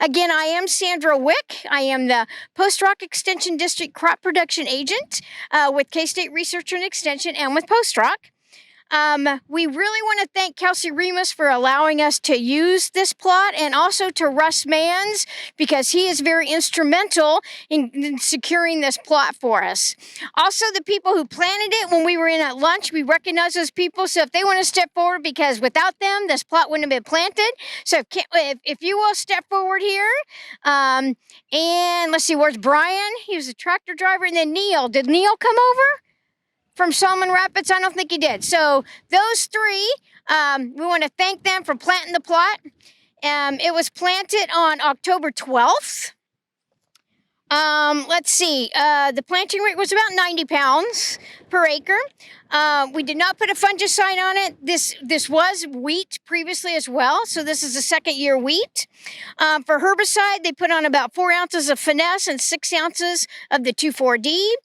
Again, I am Sandra Wick. I am the Post-Rock Extension District Crop Production Agent with K-State Research and Extension and with Post-Rock. We really want to thank Kelsey Remus for allowing us to use this plot, and also to Russ Manns, because he is very instrumental in securing this plot for us. Also, the people who planted it when we were in at lunch, we recognize those people, so if they want to step forward, because without them, this plot wouldn't have been planted. So if you will step forward here, and let's see, where's Brian? He was a tractor driver, and then Neil. Did Neil come over from Salmon Rapids? I don't think he did. So those three, we want to thank them for planting the plot. It was planted on October 12th. Let's see, the planting rate was about 90 pounds per acre. We did not put a fungicide on it. This was wheat previously as well, so this is a second year wheat. For herbicide, they put on about 4 ounces of Finesse and 6 ounces of the 2,4-D.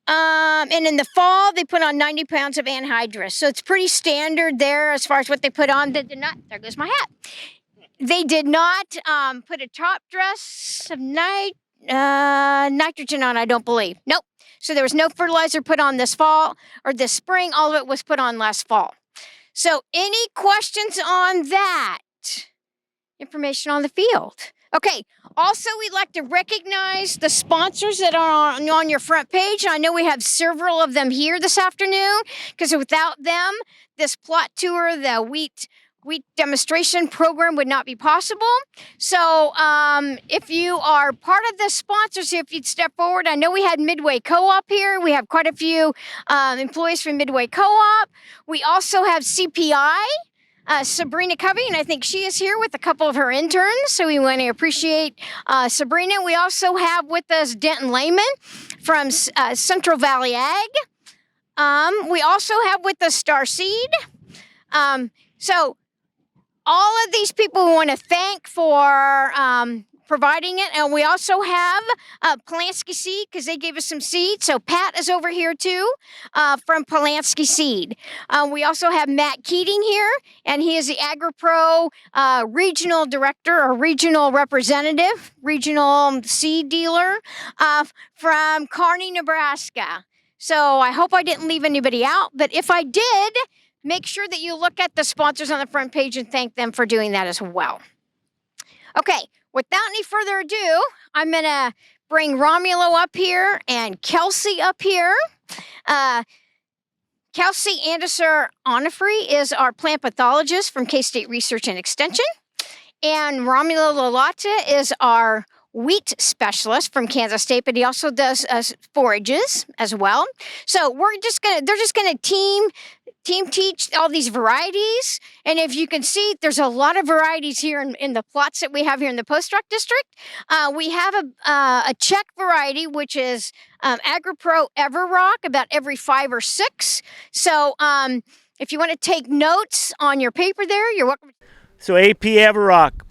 And in the fall, they put on 90 pounds of anhydrous. So it's pretty standard there as far as what they put on. They did not, there goes my hat. They did not put a top dress of nitrogen on, I don't believe. Nope. So there was no fertilizer put on this fall or this spring. All of it was put on last fall. So any questions on that? Information on the field. Okay, also we'd like to recognize the sponsors that are on your front page. I know we have several of them here this afternoon, because without them, this plot tour, the wheat demonstration program would not be possible. So if you are part of the sponsors, if you'd step forward. I know we had Midway Co-op here. We have quite a few employees from Midway Co-op. We also have CPI. Sabrina Covey, and I think she is here with a couple of her interns, so we want to appreciate Sabrina. We also have with us Denton Lehman from Central Valley Ag. We also have with us Star Seed. So all of these people we want to thank for providing it. And we also have Polansky Seed, because they gave us some seed. So Pat is over here too from Polansky Seed. We also have Matt Keating here, and he is the AgriPro regional director or regional representative, regional seed dealer from Kearney, Nebraska. So I hope I didn't leave anybody out, but if I did, make sure that you look at the sponsors on the front page and thank them for doing that as well. Okay. Without any further ado, I'm going to bring Romulo up here and Kelsey up here. Kelsey Andersen Onofre is our plant pathologist from K-State Research and Extension. And Romulo Lollato is our wheat specialist from Kansas State, but he also does forages as well. So they're just going to team teach all these varieties. And if you can see, there's a lot of varieties here in the plots that we have here in the Post-Rock District. We have a Czech variety, which is AgriPro EverRock, about every 5 or 6. So if you want to take notes on your paper there, you're welcome. So AP EverRock,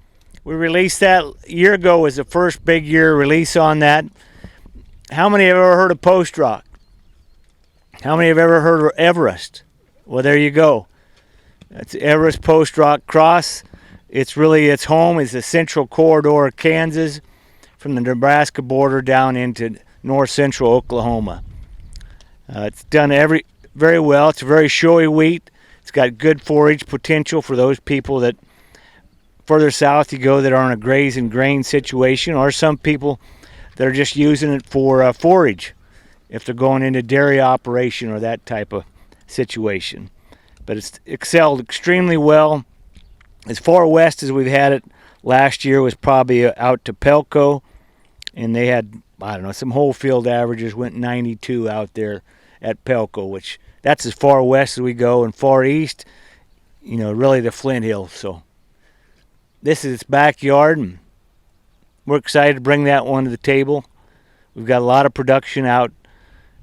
we released that a year ago, was the first big year release on that. How many have ever heard of Post-Rock? How many have ever heard of Everest? Well, there you go. That's Everest Post-Rock Cross. It's home is the central corridor of Kansas, from the Nebraska border down into north central Oklahoma. It's done very well. It's a very showy wheat. It's got good forage potential for those people that further south you go that are in a graze and grain situation, or some people that are just using it for forage if they're going into dairy operation or that type of situation. But it's excelled extremely well. As far west as we've had it last year was probably out to Pelco, and they had, I don't know, some whole field averages went 92 out there at Pelco, which that's as far west as we go, and far east, really the Flint Hills. So this is its backyard, and we're excited to bring that one to the table. We've got a lot of production out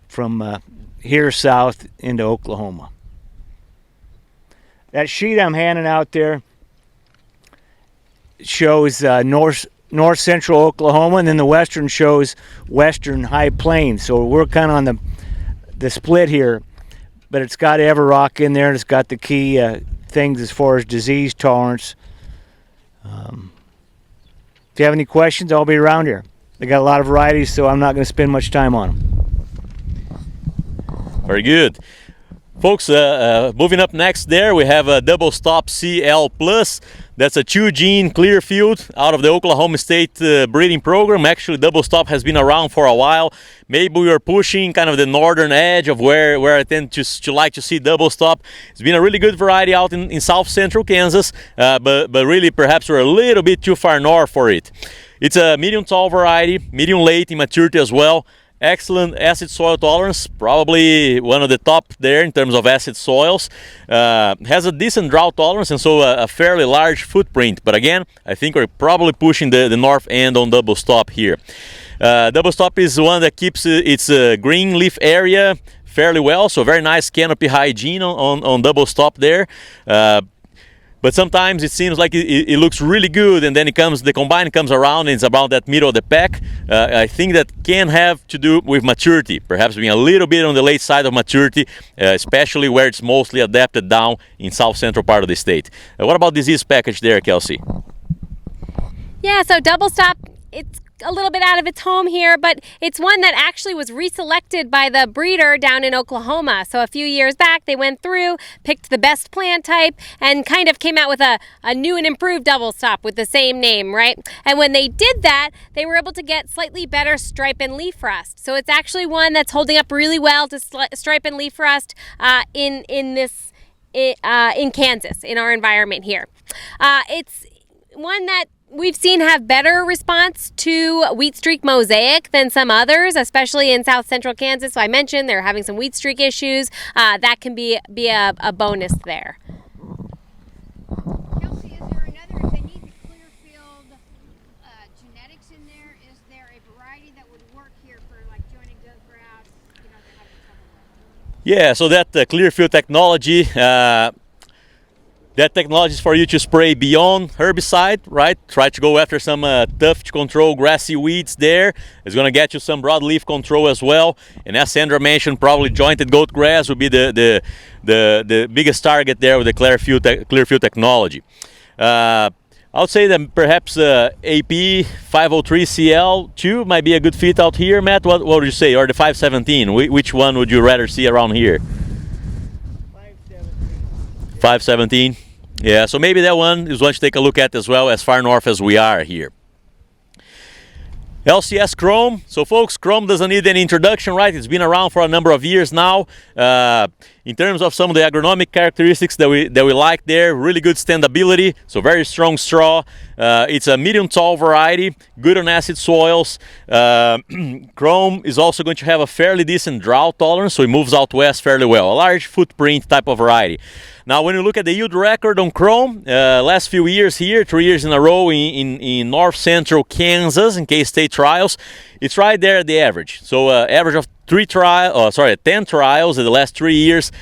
from here south into Oklahoma. That sheet I'm handing out there shows north central Oklahoma, and then the western shows western high plains. So we're kind of on the split here, but it's got EverRock in there, and it's got the key things as far as disease tolerance. If you have any questions, I'll be around here. They got a lot of varieties, so I'm not going to spend much time on them. Very good. Folks, moving up next there, we have a Doublestop CL Plus. That's a 2-gene Clearfield out of the Oklahoma State breeding program. Actually, Doublestop has been around for a while. Maybe we are pushing kind of the northern edge of where I tend to like to see Doublestop. It's been a really good variety out in south central Kansas, but really perhaps we're a little bit too far north for it. It's a medium tall variety, medium late in maturity as well. Excellent acid soil tolerance, probably one of the top there in terms of acid soils. Has a decent drought tolerance and so a fairly large footprint. But again, I think we're probably pushing the north end on Doublestop here. Doublestop is one that keeps its green leaf area fairly well, so very nice canopy hygiene on Doublestop there. But sometimes it seems like it looks really good, and then the combine comes around and it's about that middle of the pack. I think that can have to do with maturity, perhaps being a little bit on the late side of maturity, especially where it's mostly adapted down in south central part of the state. What about disease package there, Kelsey? Yeah, so Doublestop, it's a little bit out of its home here, but it's one that actually was reselected by the breeder down in Oklahoma. So a few years back, they went through, picked the best plant type, and kind of came out with a new and improved Doublestop with the same name, right? And when they did that, they were able to get slightly better stripe and leaf rust. So it's actually one that's holding up really well to stripe and leaf rust in Kansas, in our environment here. It's one that we've seen have better response to wheat streak mosaic than some others, especially in south central Kansas. So I mentioned they're having some wheat streak issues. That can be a bonus there. Kelsey, is there another, if they need the Clearfield genetics in there, is there a variety that would work here for like joining good grass, they're having trouble with? Yeah, so that Clearfield technology, that technology is for you to spray beyond herbicide, right? Try to go after some tough to control grassy weeds there. It's going to get you some broadleaf control as well. And as Sandra mentioned, probably jointed goat grass would be the biggest target there with the Clearfield technology. I would say that perhaps AP 503CL2 might be a good fit out here. Matt, what would you say? Or the 517? Which one would you rather see around here? 517. Yeah, so maybe that one is one to take a look at as well, as far north as we are here. LCS Chrome. So folks, Chrome doesn't need any introduction, right? It's been around for a number of years now. In terms of some of the agronomic characteristics that we like there, really good standability, so very strong straw. It's a medium tall variety, good on acid soils. Chrome is also going to have a fairly decent drought tolerance, so it moves out west fairly well. A large footprint type of variety. Now, when you look at the yield record on Chrome, last few years here, 3 years in a row in north central Kansas in K-State trials, it's right there at the average. So average of 10 trials in the last 3 years,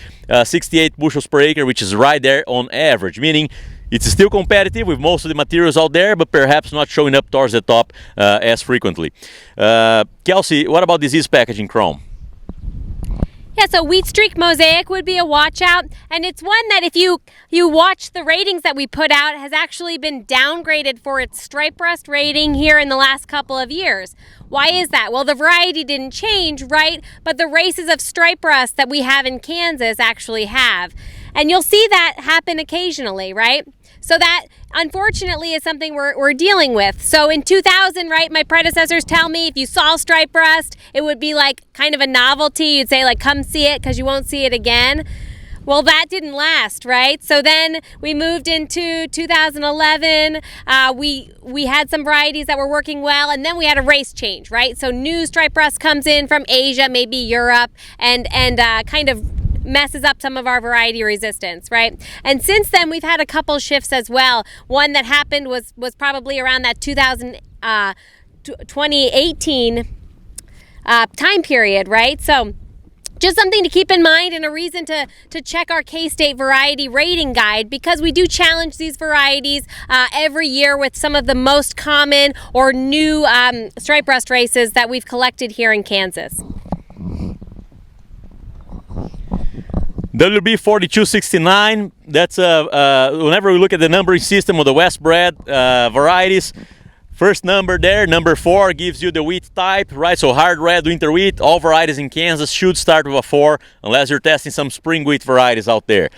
68 bushels per acre, which is right there on average, meaning it's still competitive with most of the materials out there, but perhaps not showing up towards the top as frequently. Kelsey, what about disease packaging Chrome? Yeah, so wheat streak mosaic would be a watch out, and it's one that if you watch the ratings that we put out has actually been downgraded for its stripe rust rating here in the last couple of years. Why is that? Well, the variety didn't change, right? But the races of stripe rust that we have in Kansas actually have. And you'll see that happen occasionally, right? So that, unfortunately, is something we're dealing with. So in 2000, right, my predecessors tell me if you saw stripe rust, it would be like kind of a novelty. You'd say, like, come see it because you won't see it again. Well, that didn't last, right? So then we moved into 2011. We had some varieties that were working well, and then we had a race change, right? So new stripe rust comes in from Asia, maybe Europe, and kind of messes up some of our variety resistance, right? And since then, we've had a couple shifts as well. One that happened was probably around that 2018 time period, right? So just something to keep in mind and a reason to check our K-State variety rating guide, because we do challenge these varieties every year with some of the most common or new stripe rust races that we've collected here in Kansas. WB 4269, that's whenever we look at the numbering system of the West bred varieties, First number there, number 4, gives you the wheat type, right? So hard red winter wheat. All varieties in Kansas should start with a 4 unless you're testing some spring wheat varieties out there.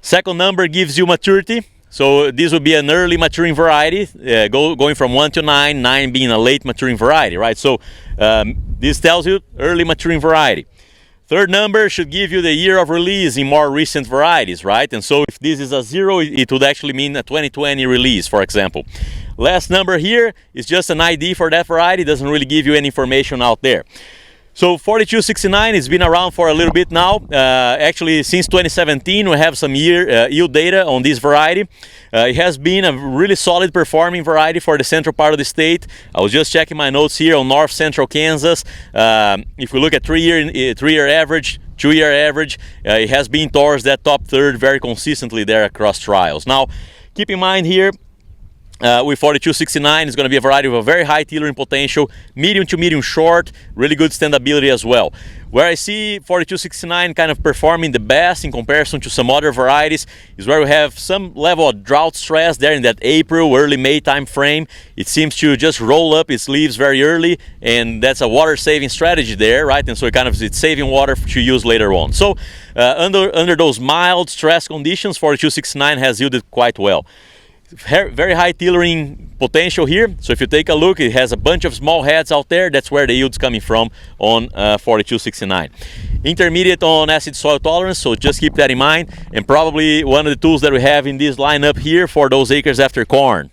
Second number gives you maturity. So this would be an early maturing variety, going from 1 to 9, 9 being a late maturing variety, right? So this tells you early maturing variety. Third number should give you the year of release in more recent varieties, right? And so if this is a 0, it would actually mean a 2020 release, for example. Last number here is just an ID for that variety. It doesn't really give you any information out there. So 4269 has been around for a little bit now. Actually, since 2017, we have some yield data on this variety. It has been a really solid performing variety for the central part of the state. I was just checking my notes here on north central Kansas. If we look at 3-year average, 2-year average, it has been towards that top third very consistently there across trials. Now, keep in mind here, with 4269, it's going to be a variety with a very high tillering potential, medium to medium short, really good standability as well. Where I see 4269 kind of performing the best in comparison to some other varieties is where we have some level of drought stress there in that April, early May time frame. It seems to just roll up its leaves very early, and that's a water saving strategy there, right? And so it's saving water to use later on. So under those mild stress conditions, 4269 has yielded quite well. Very high tillering potential here. So if you take a look, it has a bunch of small heads out there. That's where the yield's coming from on 4269. Intermediate on acid soil tolerance, so just keep that in mind. And probably one of the tools that we have in this lineup here for those acres after corn.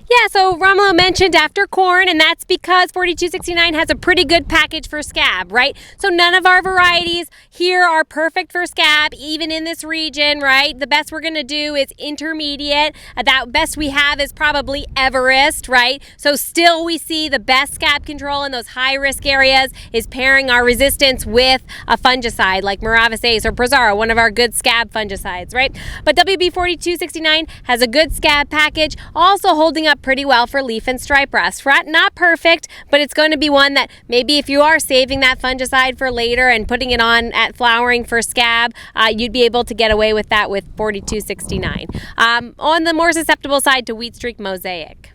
Yeah, so Romulo mentioned after corn, and that's because 4269 has a pretty good package for scab, right? So none of our varieties here are perfect for scab, even in this region, right? The best we're going to do is intermediate. That best we have is probably Everest, right? So still we see the best scab control in those high-risk areas is pairing our resistance with a fungicide like Miravis Ace or Prozara, one of our good scab fungicides, right? But WB 4269 has a good scab package, also holding up pretty well for leaf and stripe rust. Not perfect, but it's going to be one that maybe if you are saving that fungicide for later and putting it on at flowering for scab, you'd be able to get away with that with 4269. On the more susceptible side to wheat streak mosaic,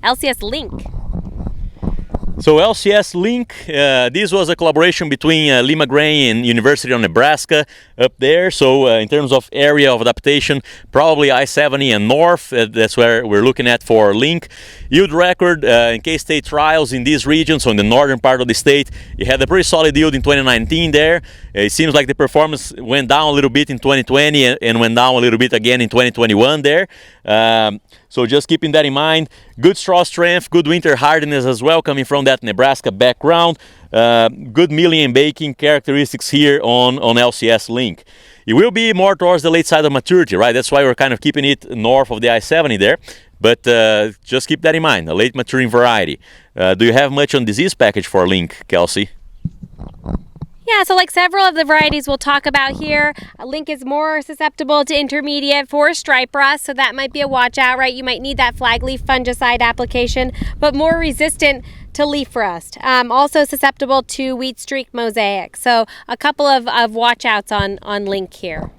LCS Link. So LCS Link, this was a collaboration between Lima Grain and University of Nebraska up there. So in terms of area of adaptation, probably I-70 and north, that's where we're looking at for Link. Yield record in K-State trials in these regions, so in the northern part of the state, it had a pretty solid yield in 2019 there. It seems like the performance went down a little bit in 2020 and went down a little bit again in 2021 there. So just keeping that in mind. Good straw strength, good winter hardiness as well, coming from that Nebraska background. Good milling and baking characteristics here on LCS Link. It will be more towards the late side of maturity, right? That's why we're kind of keeping it north of the I-70 there. But just keep that in mind, a late maturing variety. Do you have much on disease package for Link, Kelsey? Yeah, so like several of the varieties we'll talk about here, Link is more susceptible to intermediate for stripe rust, so that might be a watch out, right? You might need that flag leaf fungicide application, but more resistant to leaf rust. Also susceptible to wheat streak mosaic. So a couple of watch outs on Link here.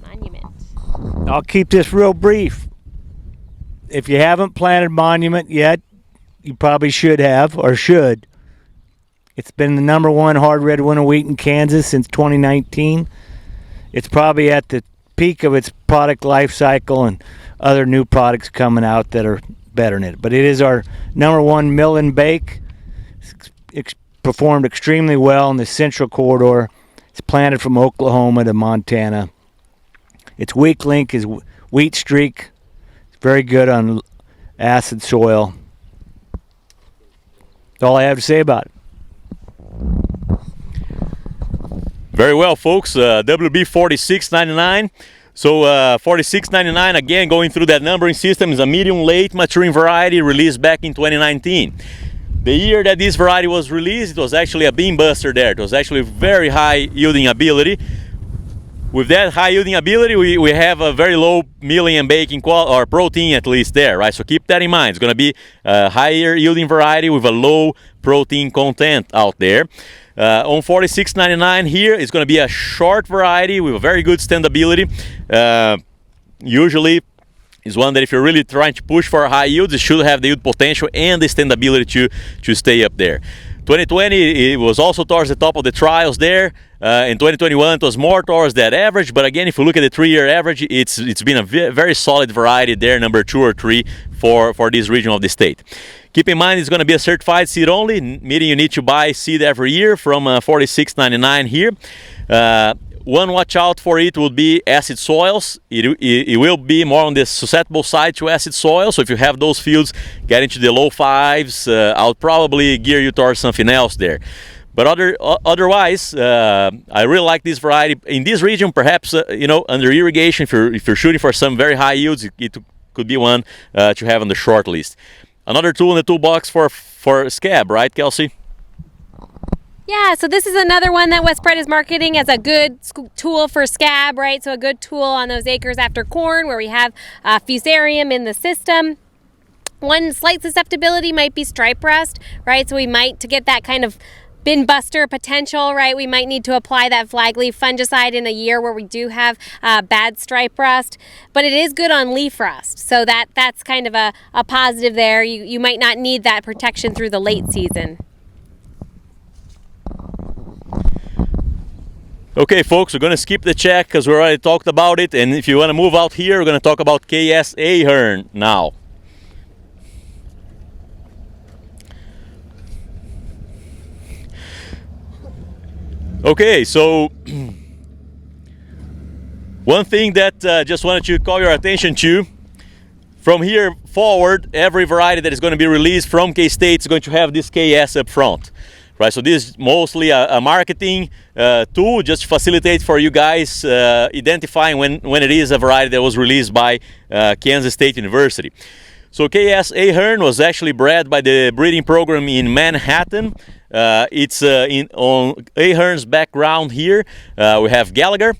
Monument. I'll keep this real brief. If you haven't planted Monument yet, you probably should have, or should. It's been the #1 hard red winter wheat in Kansas since 2019. It's probably at the peak of its product life cycle, and other new products coming out that are better than it. But it is our #1 mill and bake. It's performed extremely well in the central corridor. It's planted from Oklahoma to Montana. Its weak link is wheat streak. It's very good on acid soil. That's all I have to say about it. Very well, folks. WB 4699. So 4699, again, going through that numbering system, is a medium late maturing variety released back in 2019. The year that this variety was released, it was actually a beam buster there. It was actually very high yielding ability. with that high yielding ability, we have a very low milling and baking or protein at least there, right? So keep that in mind. It's going to be a higher yielding variety with a low protein content out there. On 46.99 here, it's going to be a short variety with a very good standability. Usually is one that if you're really trying to push for high yields, it should have the yield potential and the standability to stay up there. 2020, it was also towards the top of the trials there. In 2021, it was more towards that average. But again, if you look at the 3-year average, it's been a very solid variety there, number 2 or 3 for this region of the state. Keep in mind, it's going to be a certified seed only, meaning you need to buy seed every year from $46.99 here. One watch out for it would be acid soils. It will be more on the susceptible side to acid soil. So if you have those fields getting to the low 5s, I'll probably gear you towards something else there. But otherwise, I really like this variety. In this region, perhaps, under irrigation, if you're shooting for some very high yields, it could be one to have on the short list. Another tool in the toolbox for scab, right, Kelsey? Yeah, so this is another one that West Spread is marketing as a good tool for scab, right? So a good tool on those acres after corn where we have fusarium in the system. One slight susceptibility might be stripe rust, right? So we might, to get that kind of bin buster potential, right, we might need to apply that flagleaf fungicide in a year where we do have bad stripe rust, but it is good on leaf rust. So that's kind of a positive there. You might not need that protection through the late season. Okay, folks, we're going to skip the check because we already talked about it. And if you want to move out here, we're going to talk about KS Ahearn now. Okay, so one thing that just wanted to call your attention to, from here forward, every variety that is going to be released from K-State is going to have this KS up front. Right, so this is mostly a marketing tool just to facilitate for you guys identifying when it is a variety that was released by Kansas State University. So KS Ahearn was actually bred by the breeding program in Manhattan. It's on Ahearn's background here. We have Gallagher.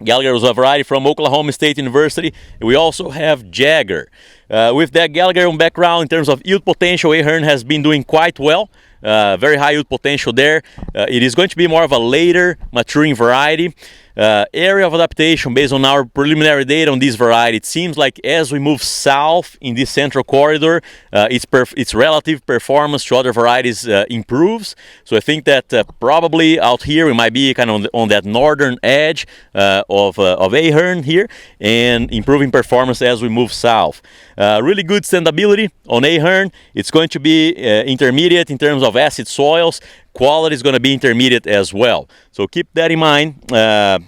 Gallagher was a variety from Oklahoma State University. We also have Jagger. With that Gallagher background, in terms of yield potential, Ahearn has been doing quite well. Very high yield potential there. It is going to be more of a later maturing variety. Area of adaptation based on our preliminary data on this variety, it seems like as we move south in this central corridor, its relative performance to other varieties improves. So I think that probably out here we might be kind of on that northern edge of Ahearn here, and improving performance as we move south. Really good standability on Ahearn. It's going to be intermediate in terms of acid soils. Quality is going to be intermediate as well. So keep that in mind.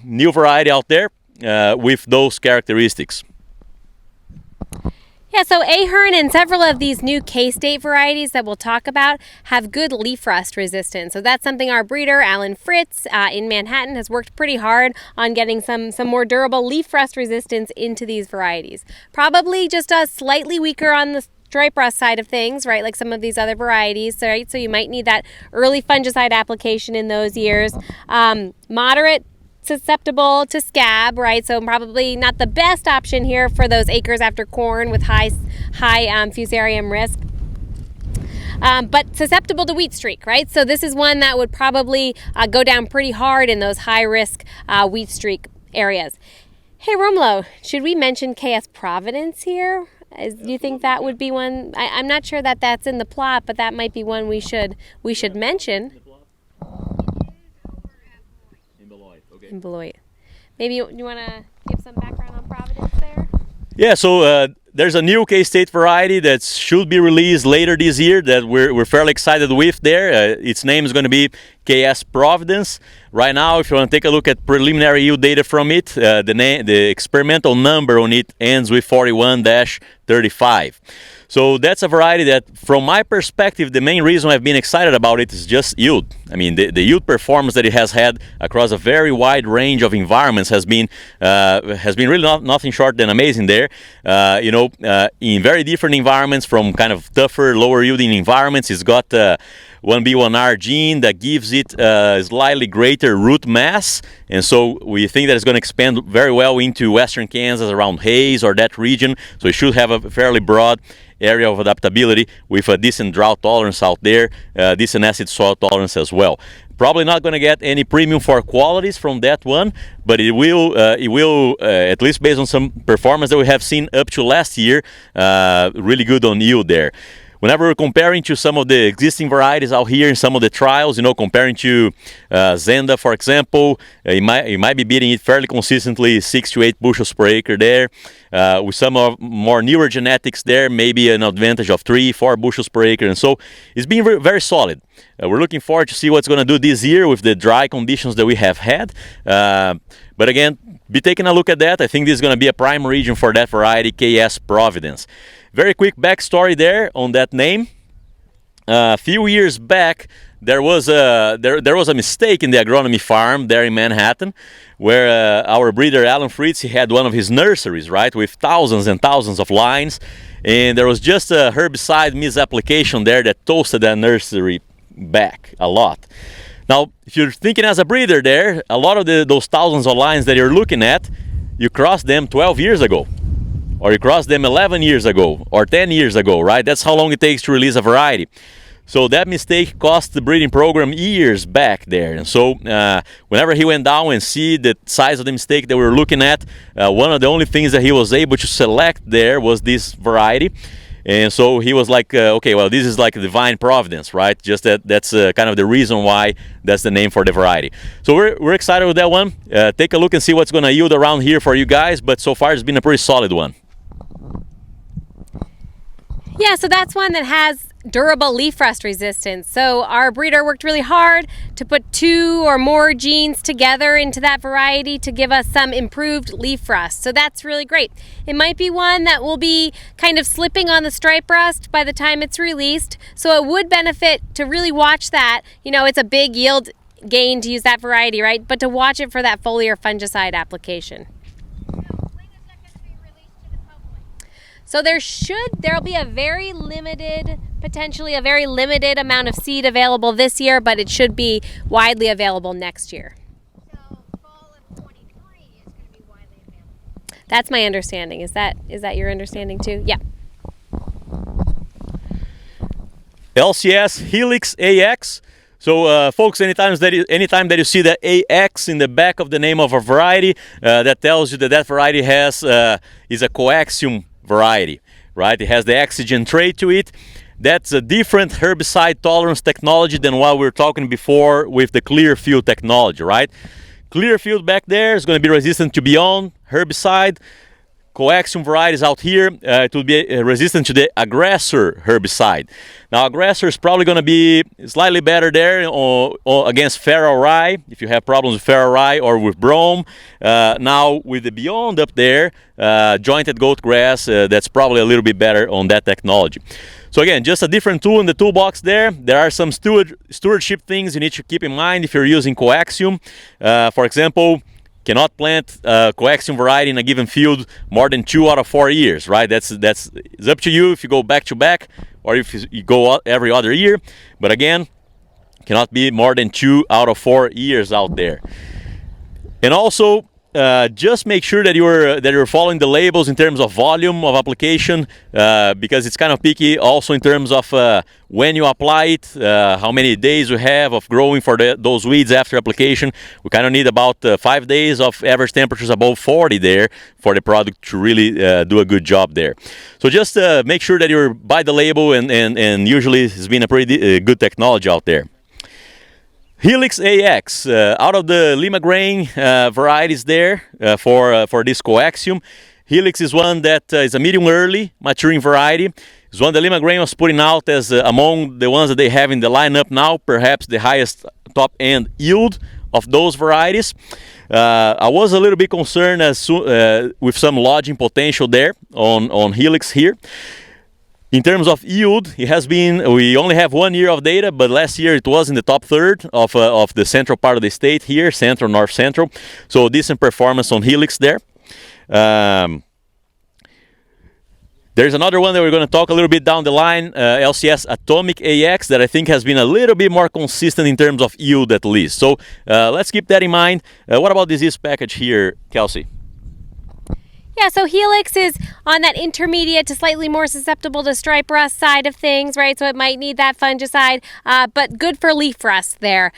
New variety out there with those characteristics. Yeah, so Ahearn and several of these new K-State varieties that we'll talk about have good leaf rust resistance. So that's something our breeder, Alan Fritz, in Manhattan, has worked pretty hard on getting some more durable leaf rust resistance into these varieties. Probably just slightly weaker on the stripe rust side of things, right, like some of these other varieties, right? So you might need that early fungicide application in those years. Moderate susceptible to scab, right? So probably not the best option here for those acres after corn with high fusarium risk. But susceptible to wheat streak, right? So this is one that would probably go down pretty hard in those high risk wheat streak areas. Hey Romulo, should we mention KS Providence here? Do you think that would be one? I'm not sure that that's in the plot, but that might be one we should mention. In Beloit. Maybe you want to give some background on Providence there? Yeah, so there's a new K-State variety that should be released later this year that we're fairly excited with there. Its name is going to be KS Providence. Right now, if you want to take a look at preliminary yield data from it, the experimental number on it ends with 41-35. So that's a variety that, from my perspective, the main reason I've been excited about it is just yield. I mean, the yield performance that it has had across a very wide range of environments has been really nothing short than amazing there. In very different environments, from kind of tougher, lower yielding environments, it's got 1B1R gene that gives it a slightly greater root mass, and so we think that it's going to expand very well into western Kansas around Hayes or that region, so it should have a fairly broad area of adaptability with a decent drought tolerance out there, decent acid soil tolerance as well. Probably not going to get any premium for qualities from that one, but it will at least based on some performance that we have seen up to last year, really good on yield there. Whenever we're comparing to some of the existing varieties out here in some of the trials, comparing to Zenda, for example, you might be beating it fairly consistently, 6 to 8 bushels per acre there. With some of more newer genetics there, maybe an advantage of 3-4 bushels per acre, and so it's been very solid. We're looking forward to see what's going to do this year with the dry conditions that we have had. But again, be taking a look at that. I think this is going to be a prime region for that variety, KS Providence. Very quick backstory there on that name. A few years back, there was a mistake in the agronomy farm there in Manhattan, where our breeder Alan Fritz, he had one of his nurseries, right, with thousands and thousands of lines, and there was just a herbicide misapplication there that toasted that nursery back a lot. Now, if you're thinking as a breeder there, a lot of those thousands of lines that you're looking at, you crossed them 12 years ago. Or you crossed them 11 years ago, or 10 years ago, right? That's how long it takes to release a variety. So that mistake cost the breeding program years back there. And so whenever he went down and see the size of the mistake that we were looking at, one of the only things that he was able to select there was this variety. And so he was like, okay, well, this is like a divine providence, right? Just that's kind of the reason why that's the name for the variety. So we're excited with that one. Take a look and see what's going to yield around here for you guys. But so far, it's been a pretty solid one. Yeah, so that's one that has durable leaf rust resistance. So our breeder worked really hard to put 2 or more genes together into that variety to give us some improved leaf rust. So that's really great. It might be one that will be kind of slipping on the stripe rust by the time it's released. So it would benefit to really watch that. It's a big yield gain to use that variety, right? But to watch it for that foliar fungicide application. So there'll be potentially a very limited amount of seed available this year, but it should be widely available next year. So fall of 23 is going to be widely available. That's my understanding. Is that your understanding too? Yeah. LCS Helix AX. So, folks, anytime that you see the AX in the back of the name of a variety, that tells you that variety is a coaxium variety, right? It has the oxygen trait to it. That's a different herbicide tolerance technology than what we were talking before with the Clearfield technology, right? Clearfield back there is going to be resistant to beyond herbicide. Coaxium varieties out here, it will be resistant to the aggressor herbicide. Now, aggressor is probably going to be slightly better there against feral rye, if you have problems with feral rye or with brome. Now, with the beyond up there, jointed goat grass, that's probably a little bit better on that technology. So again, just a different tool in the toolbox there. There are some stewardship things you need to keep in mind if you're using coaxium. For example, cannot plant coaxium variety in a given field more than 2 out of 4 years, right? It's up to you if you go back to back or if you go every other year. But again, cannot be more than 2 out of 4 years out there. And also, just make sure that you're following the labels in terms of volume of application, because it's kind of picky also in terms of when you apply it, how many days you have of growing for those weeds after application. We kind of need about 5 days of average temperatures above 40 there for the product to really do a good job there. So just make sure that you're by the label, and usually it's been a pretty good technology out there. Helix AX, out of the Lima grain varieties there for this coaxium, Helix is one that is a medium early maturing variety. It's one that Lima grain was putting out as among the ones that they have in the lineup now, perhaps the highest top end yield of those varieties. I was a little bit concerned with some lodging potential there on Helix here. In terms of yield, we only have 1 year of data, but last year it was in the top third of the central part of the state here, central, north central. So decent performance on Helix there. There's another one that we're going to talk a little bit down the line, LCS Atomic AX, that I think has been a little bit more consistent in terms of yield at least. So let's keep that in mind. What about this yeast package here, Kelsey? Yeah, so Helix is on that intermediate to slightly more susceptible to stripe rust side of things, right? So it might need that fungicide, but good for leaf rust there.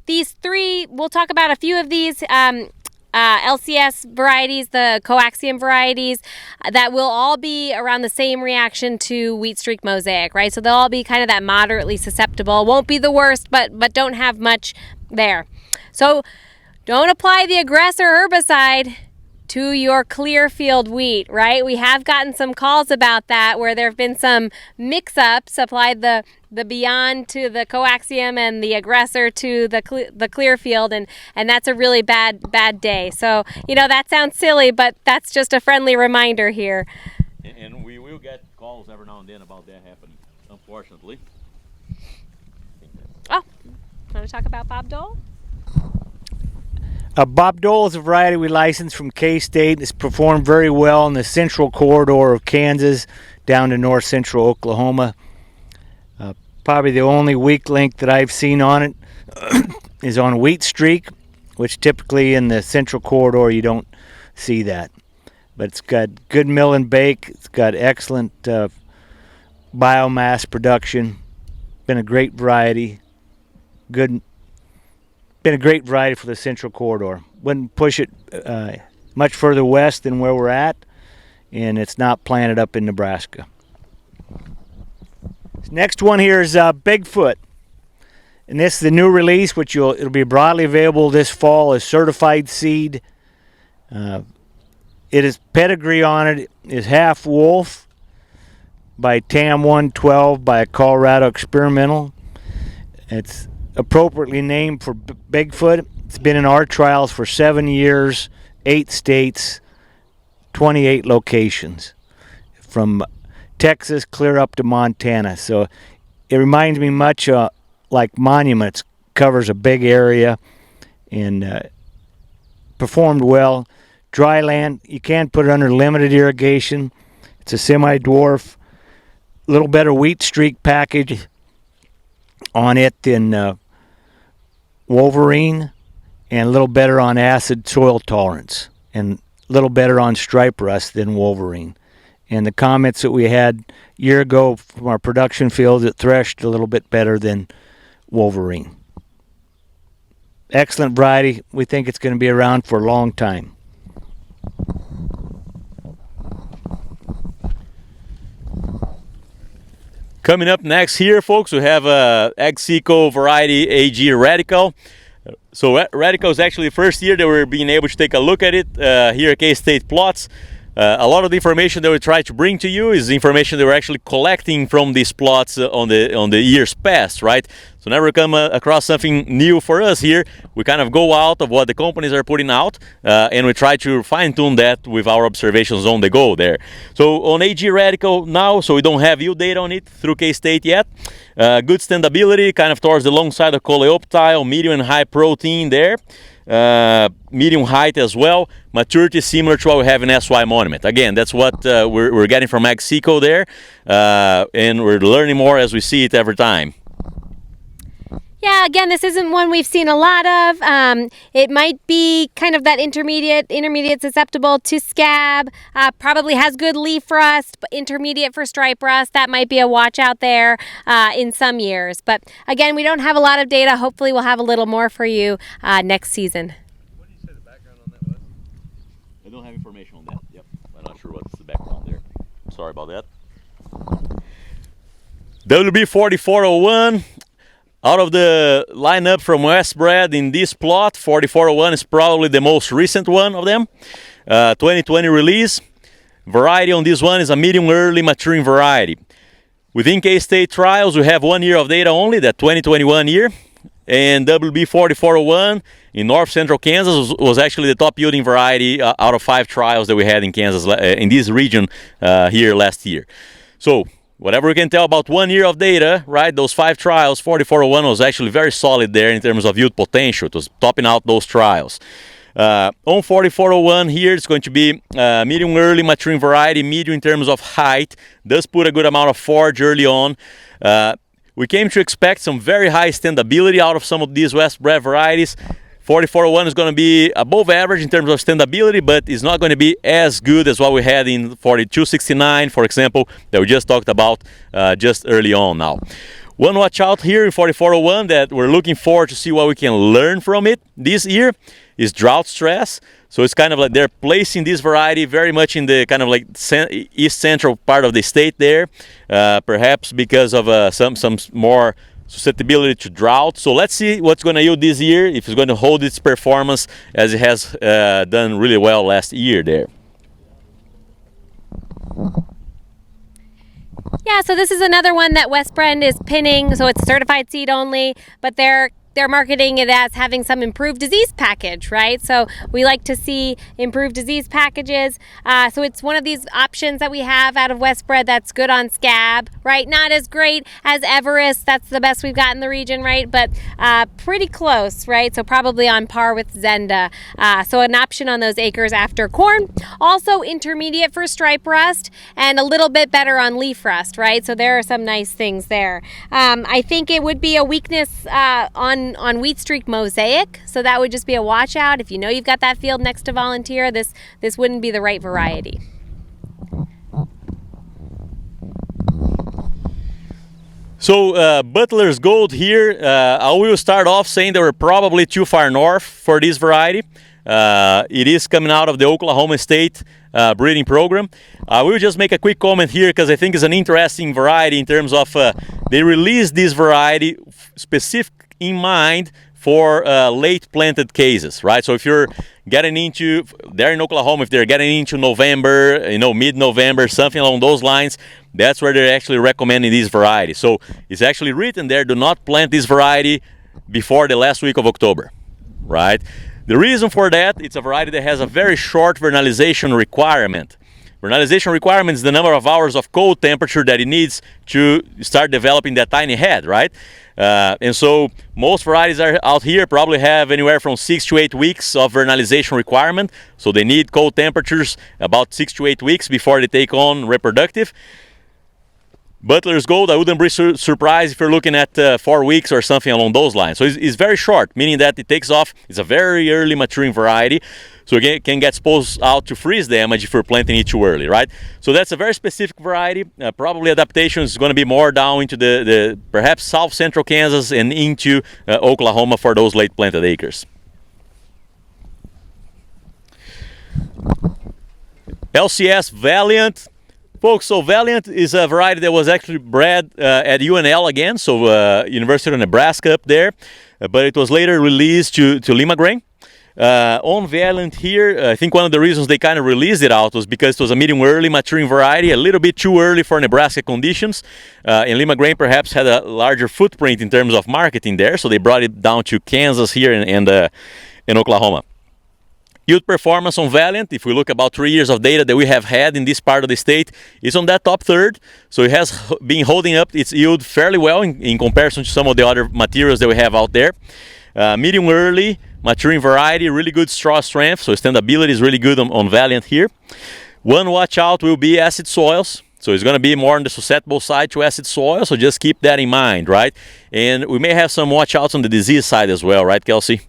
These three, we'll talk about a few of these LCS varieties, the coaxium varieties, that will all be around the same reaction to wheat streak mosaic, right? So they'll all be kind of that moderately susceptible. Won't be the worst, but don't have much there. So don't apply the aggressor herbicide to your Clearfield wheat, right? We have gotten some calls about that where there have been some mix-ups, applied the Beyond to the coaxium and the aggressor to the Clearfield, and that's a really bad day. So, you know, that sounds silly, but that's just a friendly reminder here. And we will get calls every now and then about that happening, unfortunately. Oh, want to talk about Bob Dole? Bob Dole is a variety we licensed from K-State. It's performed very well in the central corridor of Kansas down to north central Oklahoma. Probably the only weak link that I've seen on it is on wheat streak, which typically in the central corridor you don't see that. But it's got good mill and bake. It's got excellent biomass production. Been a great variety. Been a great variety for the central corridor. Wouldn't push it much further west than where we're at, and it's not planted up in Nebraska. This next one here is Bigfoot, and this is the new release, which it'll be broadly available this fall as certified seed. It is pedigree on it is half wolf by TAM 112 by a Colorado experimental. It's appropriately named for Bigfoot. It's been in our trials for 7 years, 8 states, 28 locations, from Texas clear up to Montana. So it reminds me much like Monuments, covers a big area and performed well. Dry land, you can put it under limited irrigation. It's a semi-dwarf, little better wheat streak package on it than Wolverine, and a little better on acid soil tolerance, and a little better on stripe rust than Wolverine. And the comments that we had a year ago from our production field, it threshed a little bit better than Wolverine. Excellent variety. We think it's going to be around for a long time. Coming up next here, folks, we have AgSeco variety AG Radical. So Radical is actually the first year that we're being able to take a look at it here at K-State Plots. A lot of the information that we try to bring to you is information that we're actually collecting from these plots on the years past, right? So whenever we come across something new for us here, we kind of go out of what the companies are putting out and we try to fine-tune that with our observations on the go there. So on AG Radical now, so we don't have yield data on it through K-State yet. Good standability, kind of towards the long side of coleoptile, medium and high protein there. Medium height as well. Maturity similar to what we have in SY Monument. Again, that's what we're getting from AgSeco there, and we're learning more as we see it every time. Yeah, again, this isn't one we've seen a lot of. It might be kind of that intermediate susceptible to scab. Probably has good leaf rust, but intermediate for stripe rust. That might be a watch out there in some years. But again, we don't have a lot of data. Hopefully we'll have a little more for you next season. What did you say the background on that was? I don't have information on that. Yep, I'm not sure what's the background there. Sorry about that. WB4401. Out of the lineup from Westbred in this plot, 4401 is probably the most recent one of them. 2020 release. Variety on this one is a medium early maturing variety. Within K-State trials, we have 1 year of data only, that 2021 year. And WB4401 in north central Kansas was actually the top yielding variety out of 5 trials that we had in Kansas, in this region here last year. So, whatever we can tell about 1 year of data, right, those 5 trials, 4401 was actually very solid there in terms of yield potential. It was topping out those trials. On 4401 here, it's going to be medium early maturing variety, medium in terms of height. Does put a good amount of forage early on. We came to expect some very high standability out of some of these West bred varieties. 4401 is going to be above average in terms of standability, but it's not going to be as good as what we had in 4269, for example, that we just talked about just early on now. One watch out here in 4401 that we're looking forward to see what we can learn from it this year is drought stress. So it's kind of like they're placing this variety very much in the kind of like east central part of the state there, perhaps because of some more susceptibility to drought. So let's see what's going to yield this year, if it's going to hold its performance as it has done really well last year there. Yeah, so this is another one that West Bend is pinning, so it's certified seed only, but they're marketing it as having some improved disease package, right? So we like to see improved disease packages. So it's one of these options that we have out of West Bred that's good on scab, right? Not as great as Everest. That's the best we've got in the region, right? But pretty close, right? So probably on par with Zenda. So an option on those acres after corn. Also intermediate for stripe rust and a little bit better on leaf rust, right? So there are some nice things there. I think it would be a weakness on wheat streak mosaic, so that would just be a watch out. If you know you've got that field next to Volunteer, this wouldn't be the right variety. So Butler's Gold here, I will start off saying that we're probably too far north for this variety. It is coming out of the Oklahoma State breeding program. I will just make a quick comment here because I think it's an interesting variety in terms of they released this variety specific in mind for late planted cases, right? So if you're getting into, there in Oklahoma, if they're getting into November, mid-November, something along those lines, that's where they're actually recommending this variety. So it's actually written there, do not plant this variety before the last week of October, right? The reason for that, it's a variety that has a very short vernalization requirement. Vernalization requirement is the number of hours of cold temperature that it needs to start developing that tiny head, right? And so most varieties are out here probably have anywhere from 6 to 8 weeks of vernalization requirement. So they need cold temperatures about 6 to 8 weeks before they take on reproductive. Butler's Gold, I wouldn't be surprised if you're looking at 4 weeks or something along those lines. So it's very short, meaning that it takes off. It's a very early maturing variety. So it can get exposed out to freeze damage if you're planting it too early, right? So that's a very specific variety. Probably adaptation is going to be more down into the perhaps south central Kansas and into Oklahoma for those late planted acres. LCS Valiant. Folks, so Valiant is a variety that was actually bred at UNL again, so University of Nebraska up there, but it was later released to Lima Grain. On Valiant here, I think one of the reasons they kind of released it out was because it was a medium early maturing variety, a little bit too early for Nebraska conditions, and Lima Grain perhaps had a larger footprint in terms of marketing there, so they brought it down to Kansas here and Oklahoma. Yield performance on Valiant, if we look about 3 years of data that we have had in this part of the state, is on that top third. So it has been holding up its yield fairly well in comparison to some of the other materials that we have out there. Medium early, maturing variety, really good straw strength, so standability is really good on Valiant here. One watch out will be acid soils. So it's going to be more on the susceptible side to acid soil, so just keep that in mind, right? And we may have some watch outs on the disease side as well, right, Kelsey?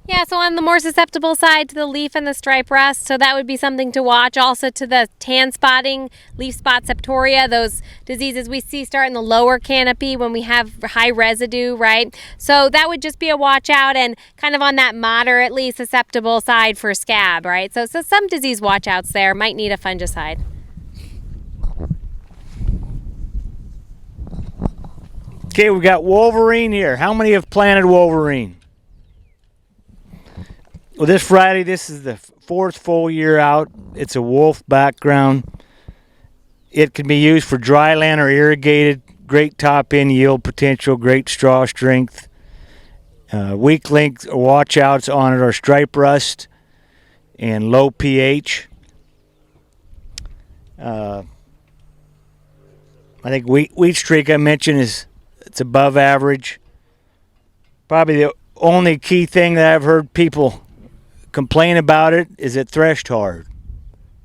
Yeah, so on the more susceptible side to the leaf and the stripe rust, so that would be something to watch. Also to the tan spotting, leaf spot septoria, those diseases we see start in the lower canopy when we have high residue, right? So that would just be a watch out and kind of on that moderately susceptible side for scab, right? So some disease watch outs there, might need a fungicide. Okay, we got Wolverine here. How many have planted Wolverine? Well, this Friday, this is the 4th full year out. It's a wolf background. It can be used for dry land or irrigated. Great top end yield potential, great straw strength. Weak link watch outs on it are stripe rust and low pH. I think wheat streak I mentioned it's above average. Probably the only key thing that I've heard people complain about it is it threshed hard.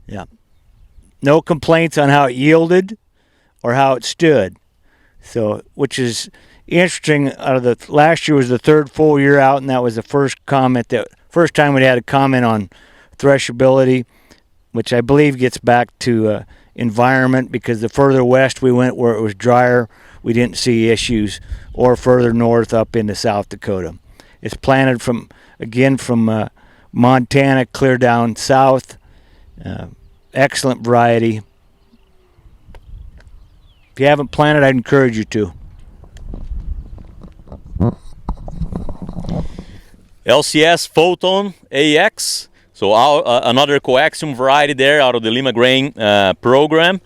Yeah. No complaints on how it yielded or how it stood. So, which is interesting. Out of the last year was the third full year out, and that was the first time we had a comment on threshability, which I believe gets back to environment, because the further west we went where it was drier, we didn't see issues, or further north up into South Dakota. It's planted from Montana clear down south. Excellent variety. If you haven't planted, I'd encourage you to. LCS Photon AX. So another coaxium variety there out of the Lima Grain program.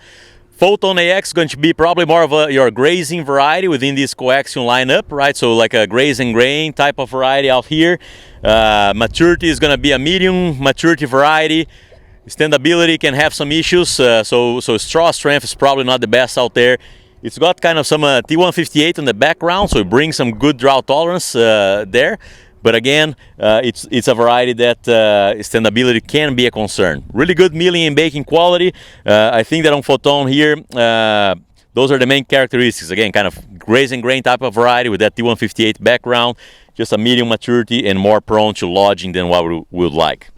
Photon AX is going to be probably more of your grazing variety within this coaxium lineup, right? So like a grazing grain type of variety out here. Maturity is going to be a medium maturity variety. Standability can have some issues, so straw strength is probably not the best out there. It's got kind of some T158 in the background, so it brings some good drought tolerance there. But again, it's a variety that standability can be a concern. Really good milling and baking quality. I think that on Photon here, those are the main characteristics. Again, kind of grazing grain type of variety with that T158 background, just a medium maturity and more prone to lodging than what we would like.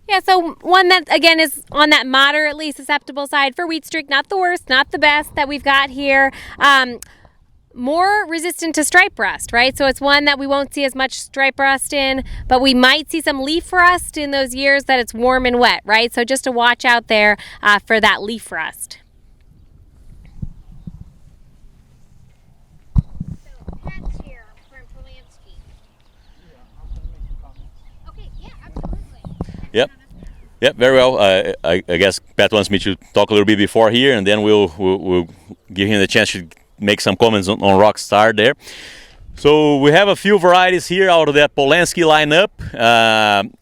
Yeah, so one that, again, is on that moderately susceptible side for wheat streak. Not the worst, not the best that we've got here. More resistant to stripe rust, right? So it's one that we won't see as much stripe rust in, but we might see some leaf rust in those years that it's warm and wet, right? So just to watch out there for that leaf rust. So Pat's here from Polansky. Okay, yeah, absolutely. Yep. Yep, very well. I guess Pat wants me to talk a little bit before here, and then we'll give him the chance to make some comments on Rockstar there. So we have a few varieties here out of that Polansky lineup,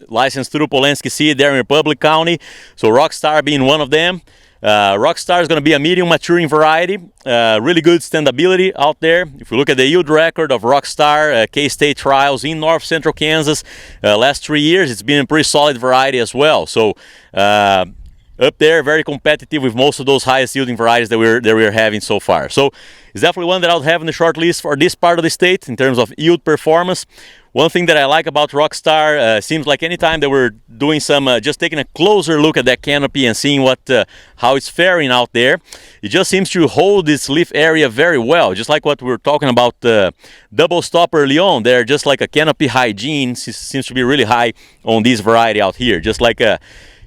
licensed through Polansky Seed there in Republic County. So Rockstar being one of them. Rockstar is going to be a medium maturing variety, really good standability out there. If you look at the yield record of Rockstar K-State trials in north central Kansas, last 3 years, it's been a pretty solid variety as well. So up there, very competitive with most of those highest yielding varieties that we're having so far. So it's definitely one that I'll have in the short list for this part of the state in terms of yield performance. One thing that I like about Rockstar, seems like anytime that we're doing some, just taking a closer look at that canopy and seeing how it's faring out there, it just seems to hold this leaf area very well. Just like what we were talking about Doublestop early on there, just like a canopy hygiene seems to be really high on this variety out here. Just like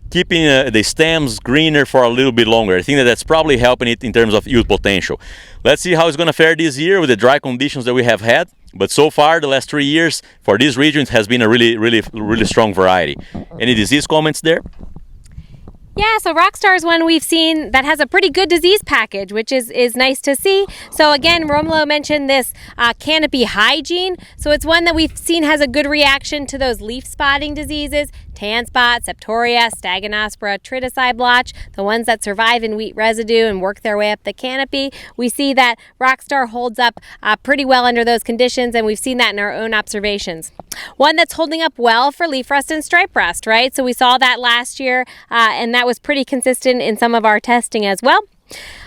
keeping the stems greener for a little bit longer. I think that's probably helping it in terms of yield potential. Let's see how it's going to fare this year with the dry conditions that we have had. But so far, the last 3 years, for this region, it has been a really strong variety. Any disease comments there? Yeah, so Rockstar is one we've seen that has a pretty good disease package, which is nice to see. So again, Romulo mentioned this canopy hygiene. So it's one that we've seen has a good reaction to those leaf spotting diseases, tan spot, septoria, staganospora, triticide blotch, the ones that survive in wheat residue and work their way up the canopy. We see that Rockstar holds up pretty well under those conditions, and we've seen that in our own observations. One that's holding up well for leaf rust and stripe rust, right? So we saw that last year, and that was pretty consistent in some of our testing as well.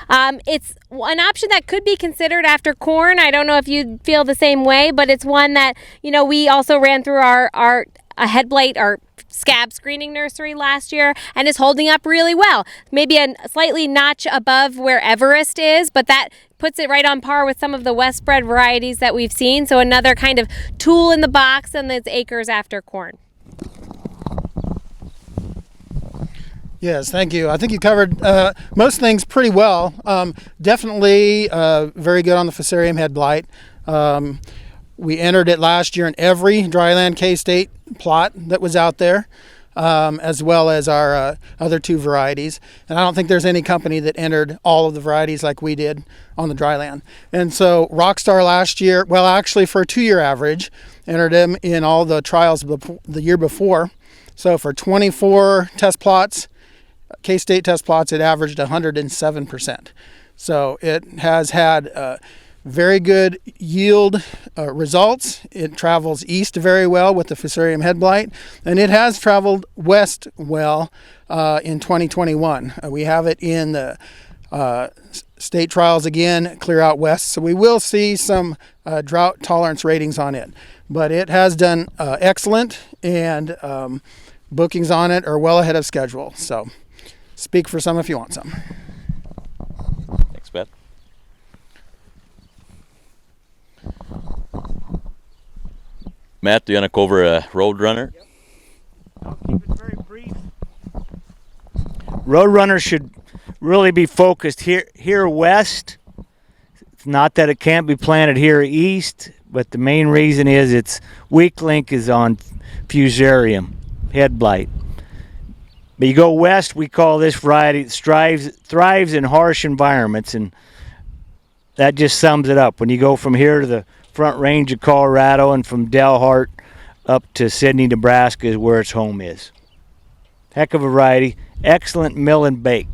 It's an option that could be considered after corn. I don't know if you feel the same way, but it's one that, we also ran through our head blight, our scab screening nursery last year, and is holding up really well. Maybe a slightly notch above where Everest is, but that puts it right on par with some of the west spread varieties that we've seen. So another kind of tool in the box on those acres after corn. Yes, thank you. I think you covered most things pretty well. Definitely very good on the Fusarium head blight. We entered it last year in every dryland K-State plot that was out there, as well as our other two varieties. And I don't think there's any company that entered all of the varieties like we did on the dryland. And so Rockstar last year, well, actually for a 2-year average, entered them in all the trials the year before. So for 24 test plots, K-State test plots, it averaged 107%. So it has had very good yield results. It travels east very well with the Fusarium head blight, and it has traveled west well in 2021. We have it in the state trials again, clear out west, so we will see some drought tolerance ratings on it. But it has done excellent, and bookings on it are well ahead of schedule. So speak for some if you want some. Thanks, Pat. Matt, do you want to cover Roadrunner? Yep. I'll keep it very brief. Roadrunner should really be focused here west. It's not that it can't be planted here east, but the main reason is its weak link is on Fusarium head blight. But you go west, we call this variety thrives in harsh environments, and that just sums it up. When you go from here to the Front Range of Colorado and from Delhart up to Sidney, Nebraska is where its home is. Heck of a variety, excellent mill and bake.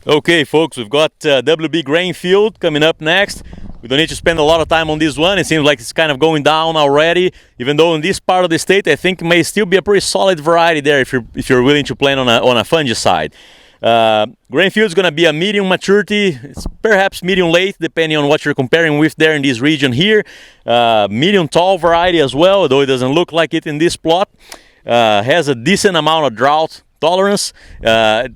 Okay, folks, we've got WB Grainfield coming up next. We don't need to spend a lot of time on this one. It seems like it's kind of going down already, even though in this part of the state, I think it may still be a pretty solid variety there if you're willing to plant on a fungicide. Grainfield is going to be a medium maturity. It's perhaps medium late, depending on what you're comparing with there in this region here. Medium tall variety as well, though it doesn't look like it in this plot. Has a decent amount of drought tolerance,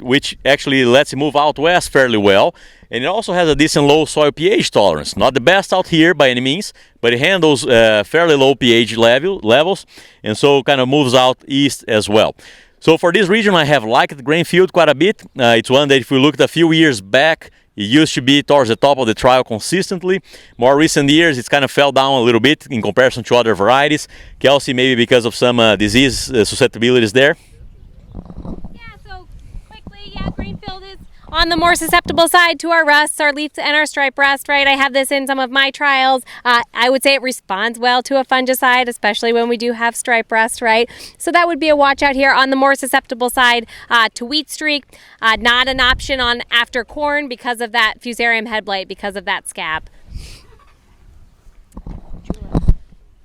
which actually lets it move out west fairly well. And it also has a decent low soil pH tolerance. Not the best out here by any means, but it handles fairly low pH levels, and so kind of moves out east as well. So for this region, I have liked Grainfield quite a bit. It's one that if we looked a few years back, it used to be towards the top of the trial consistently. More recent years, it's kind of fell down a little bit in comparison to other varieties. Kelsey, maybe because of some disease susceptibilities there? Yeah, so quickly, Grainfield is on the more susceptible side to our rusts, our leaf and our stripe rust, right? I have this in some of my trials. I would say it responds well to a fungicide, especially when we do have stripe rust, right? So that would be a watch out here on the more susceptible side to wheat streak. Not an option on after corn because of that Fusarium head blight, because of that scab.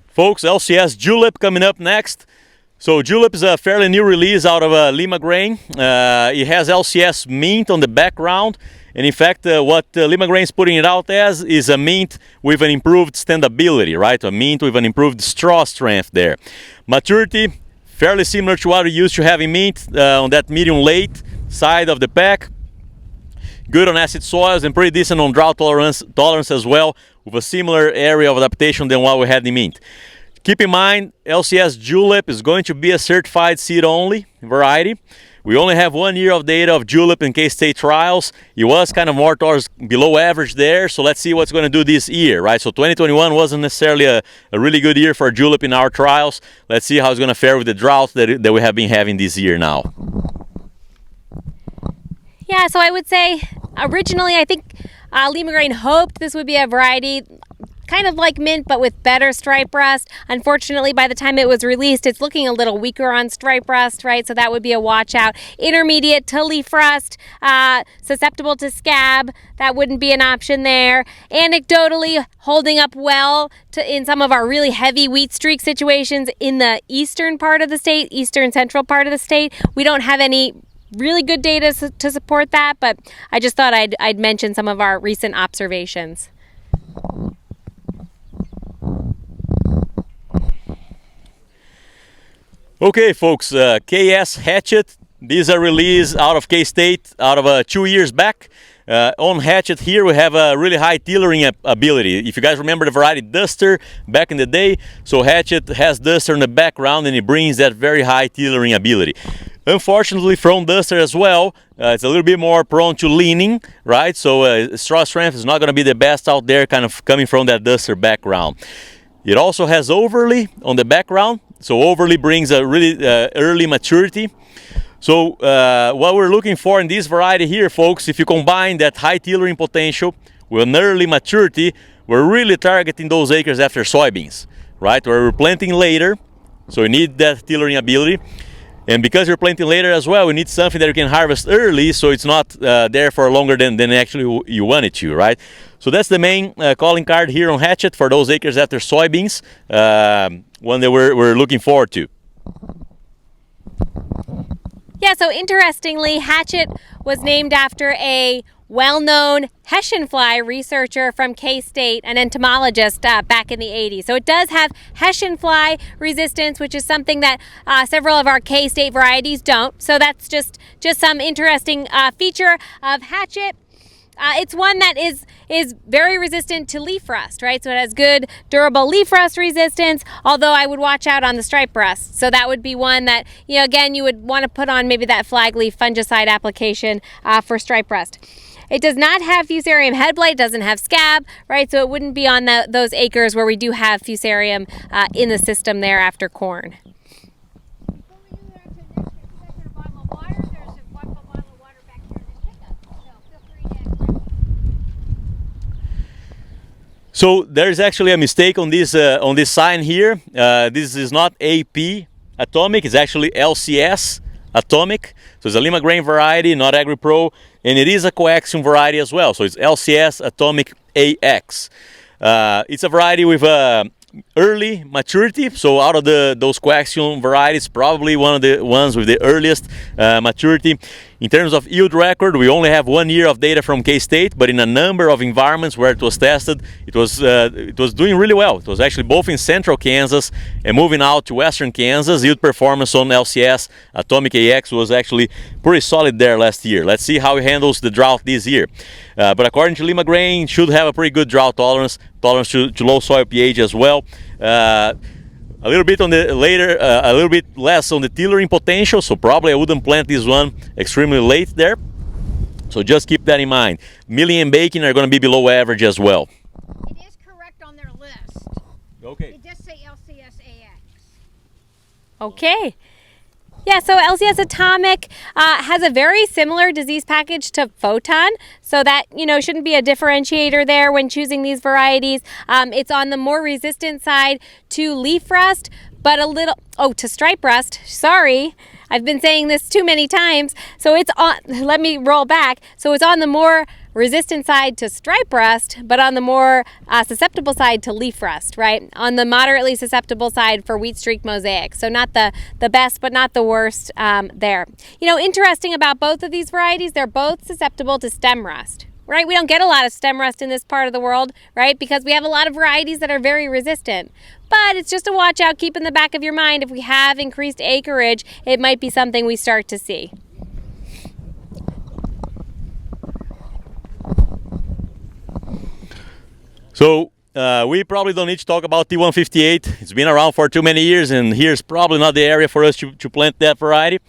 Folks, LCS Julep coming up next. So Julep is a fairly new release out of Lima Grain. It has LCS mint on the background, and in fact what Lima Grain is putting it out as is a mint with an improved standability, right? A mint with an improved straw strength there. Maturity, fairly similar to what we used to have in mint on that medium late side of the pack. Good on acid soils and pretty decent on drought tolerance as well, with a similar area of adaptation than what we had in mint. Keep in mind, LCS Julep is going to be a certified seed-only variety. We only have 1 year of data of Julep in K-State trials. It was kind of more towards below average there, so let's see what's going to do this year, right? So 2021 wasn't necessarily a really good year for Julep in our trials. Let's see how it's going to fare with the drought that we have been having this year now. Yeah, so I would say originally I think Lima Grain hoped this would be a variety kind of like mint, but with better stripe rust. Unfortunately, by the time it was released, it's looking a little weaker on stripe rust, right? So that would be a watch out. Intermediate to leaf rust, susceptible to scab, that wouldn't be an option there. Anecdotally, holding up well in some of our really heavy wheat streak situations in the eastern part of the state, eastern central part of the state. We don't have any really good data to support that, but I just thought I'd mention some of our recent observations. Okay, folks, KS Hatchett. These are released out of K-State out of 2 years back. On Hatchett here, we have a really high tillering ability. If you guys remember the variety Duster back in the day, so Hatchett has Duster in the background and it brings that very high tillering ability. Unfortunately, from Duster as well, it's a little bit more prone to leaning, right? So straw strength is not going to be the best out there, kind of coming from that Duster background. It also has Overly on the background, so Overly brings a really early maturity. So what we're looking for in this variety here, folks, if you combine that high tillering potential with an early maturity, we're really targeting those acres after soybeans, right? Where we're planting later, so you need that tillering ability. And because you're planting later as well, we need something that you can harvest early, so it's not there for longer than actually you want it to, right? So that's the main calling card here on Hatchett for those acres after soybeans, one that we're looking forward to. Yeah, so interestingly, Hatchett was named after a well-known Hessian fly researcher from K-State, an entomologist back in the 80s. So it does have Hessian fly resistance, which is something that several of our K-State varieties don't. So that's just some interesting feature of Hatchett. It's one that is very resistant to leaf rust, right? So it has good, durable leaf rust resistance, although I would watch out on the stripe rust. So that would be one that, you know, again, you would want to put on maybe that flag leaf fungicide application for stripe rust. It does not have fusarium head blight, doesn't have scab, right? So it wouldn't be on those acres where we do have fusarium in the system there after corn. So there's actually a mistake on this sign here. This is not AP Atomic, it's actually LCS Atomic. So it's a Lima grain variety, not AgriPro, and it is a coaxium variety as well. So it's LCS Atomic AX. It's a variety with early maturity. So out of those coaxium varieties, probably one of the ones with the earliest maturity. In terms of yield record, we only have 1 year of data from K-State, but in a number of environments where it was tested, it was doing really well. It was actually both in central Kansas and moving out to western Kansas. Yield performance on LCS Atomic AX was actually pretty solid there last year. Let's see how it handles the drought this year. But according to Lima Grain, should have a pretty good drought tolerance to low soil pH as well. A little bit on the later, a little bit less on the tillering potential, so probably I wouldn't plant this one extremely late there. So just keep that in mind. Milling and baking are going to be below average as well. It is correct on their list. Okay. It does say LCS AX. Okay. Yeah, so LCS Atomic has a very similar disease package to Photon, so that, you know, shouldn't be a differentiator there when choosing these varieties. It's on the more resistant side to leaf rust, but a little, to stripe rust, sorry. I've been saying this too many times. So it's on, let me roll back. So it's on the more resistant side to stripe rust, but on the more susceptible side to leaf rust, right? On the moderately susceptible side for wheat streak mosaic. So not the best, but not the worst there. You know, interesting about both of these varieties, they're both susceptible to stem rust, right? We don't get a lot of stem rust in this part of the world, right? Because we have a lot of varieties that are very resistant. But it's just a watch out, keep in the back of your mind, if we have increased acreage, it might be something we start to see. So we probably don't need to talk about T158. It's been around for too many years, and here's probably not the area for us to plant that variety.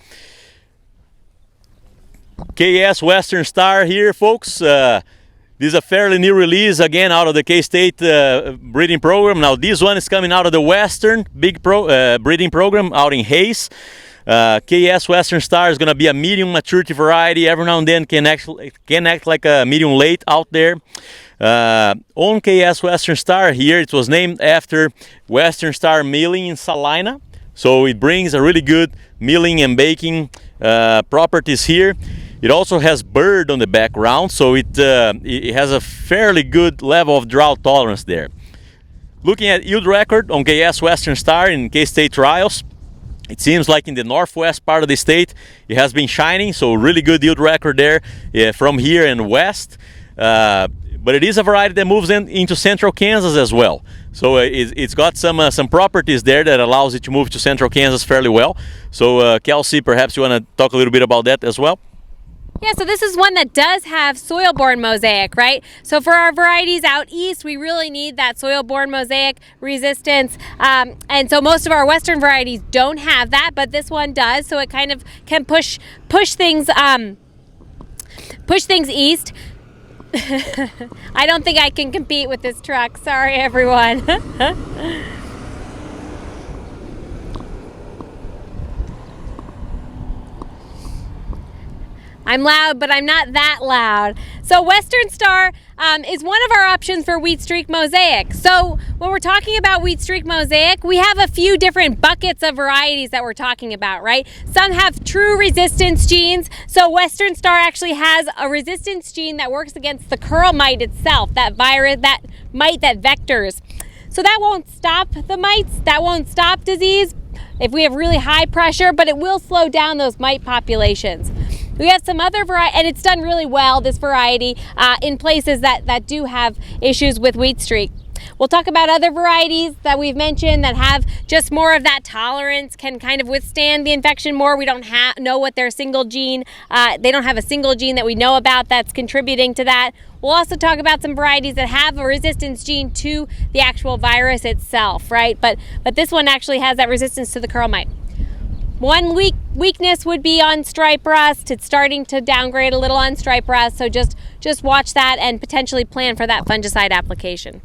KS Western Star here, folks. This is a fairly new release, again, out of the K-State breeding program. Now, this one is coming out of the Western breeding program out in Hayes. KS Western Star is going to be a medium maturity variety. Every now and then can act like a medium late out there. On KS Western Star here, it was named after Western Star Milling in Salina. So it brings a really good milling and baking properties here. It also has bird on the background, so it has a fairly good level of drought tolerance there. Looking at yield record on KS Western Star in K-State trials, it seems like in the northwest part of the state, it has been shining, so really good yield record there from here and west. But it is a variety that moves into central Kansas as well. So it's got some properties there that allows it to move to central Kansas fairly well. So Kelsey, perhaps you want to talk a little bit about that as well? Yeah, so this is one that does have soil-borne mosaic, right? So for our varieties out east, we really need that soil-borne mosaic resistance. And so most of our western varieties don't have that, but this one does. So it kind of can push things east. I don't think I can compete with this truck. Sorry, everyone. I'm loud, but I'm not that loud. So Western Star is one of our options for Wheat Streak Mosaic. So when we're talking about Wheat Streak Mosaic, we have a few different buckets of varieties that we're talking about, right? Some have true resistance genes. So Western Star actually has a resistance gene that works against the curl mite itself, that virus, that mite that vectors. So that won't stop the mites, that won't stop disease if we have really high pressure, but it will slow down those mite populations. We have some other variety, and it's done really well, this variety, in places that do have issues with wheat streak. We'll talk about other varieties that we've mentioned that have just more of that tolerance, can kind of withstand the infection more. We don't know what their single gene, they don't have a single gene that we know about that's contributing to that. We'll also talk about some varieties that have a resistance gene to the actual virus itself, right? But this one actually has that resistance to the curl mite. One weakness would be on stripe rust. It's starting to downgrade a little on stripe rust, so just watch that and potentially plan for that fungicide application.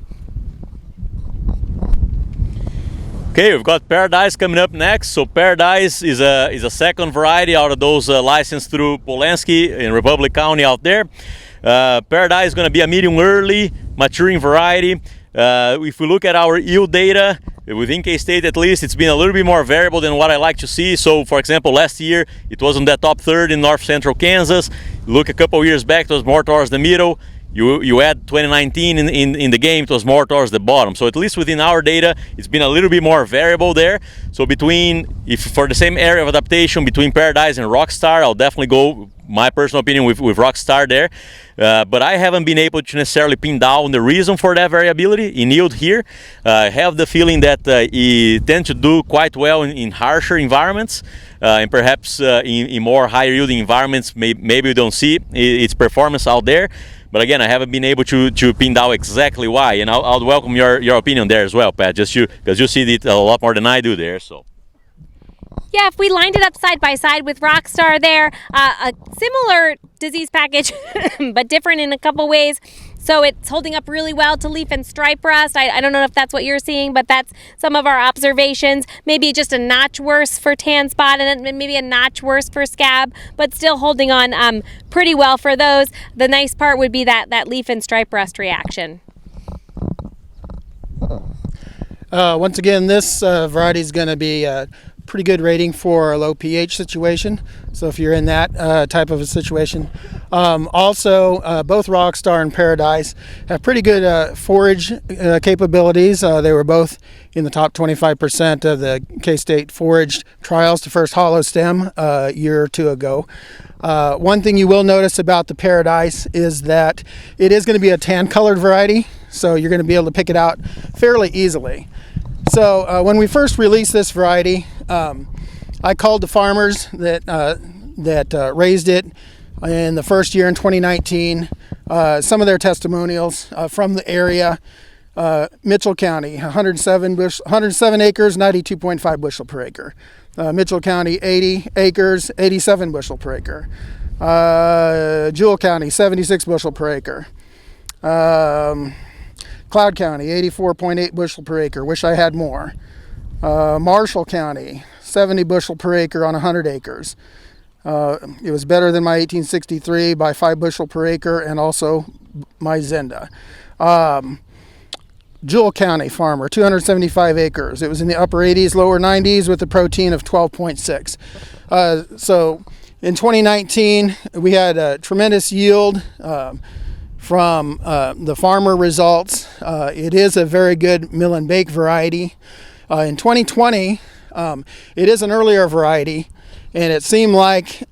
Okay, we've got Paradise coming up next. So Paradise is a second variety out of those licensed through Polansky in Republic County out there. Paradise is going to be a medium early maturing variety. If we look at our yield data, within K-State at least, it's been a little bit more variable than what I like to see. So for example, last year it was on that top third in north central Kansas. Look a couple years back, it was more towards the middle. You add 2019 in the game, it was more towards the bottom. So at least within our data, it's been a little bit more variable there. So if for the same area of adaptation between Paradise and Rockstar, I'll definitely go, my personal opinion, with Rockstar there. But I haven't been able to necessarily pin down the reason for that variability in yield here. I have the feeling that it tends to do quite well in harsher environments, and perhaps in more higher yielding environments, maybe we don't see its performance out there. But again, I haven't been able to pin down exactly why, and I'll welcome your opinion there as well, Pat, just because you see it a lot more than I do there. So. Yeah, if we lined it up side by side with Rockstar there, a similar disease package, but different in a couple ways. So it's holding up really well to leaf and stripe rust. I don't know if that's what you're seeing, but that's some of our observations. Maybe just a notch worse for tan spot and maybe a notch worse for scab, but still holding on pretty well for those. The nice part would be that leaf and stripe rust reaction. Once again, this variety is going to be pretty good rating for a low pH situation, so if you're in that type of a situation. Also, both Rockstar and Paradise have pretty good forage capabilities. They were both in the top 25% of the K-State forage trials to first hollow stem a year or two ago. One thing you will notice about the Paradise is that it is going to be a tan colored variety, so you're going to be able to pick it out fairly easily. So when we first released this variety, I called the farmers that raised it in the first year in 2019. Some of their testimonials from the area. Mitchell County, 107 acres, 92.5 bushel per acre. Mitchell County, 80 acres, 87 bushel per acre. Jewell County, 76 bushel per acre. Cloud County, 84.8 bushel per acre. Wish I had more. Marshall County, 70 bushel per acre on 100 acres. It was better than my 1863 by 5 bushel per acre, and also my Zenda. Jewell County farmer, 275 acres. It was in the upper 80s, lower 90s with a protein of 12.6. So in 2019, we had a tremendous yield from the farmer results. It is a very good mill and bake variety. In 2020, it is an earlier variety, and it seemed like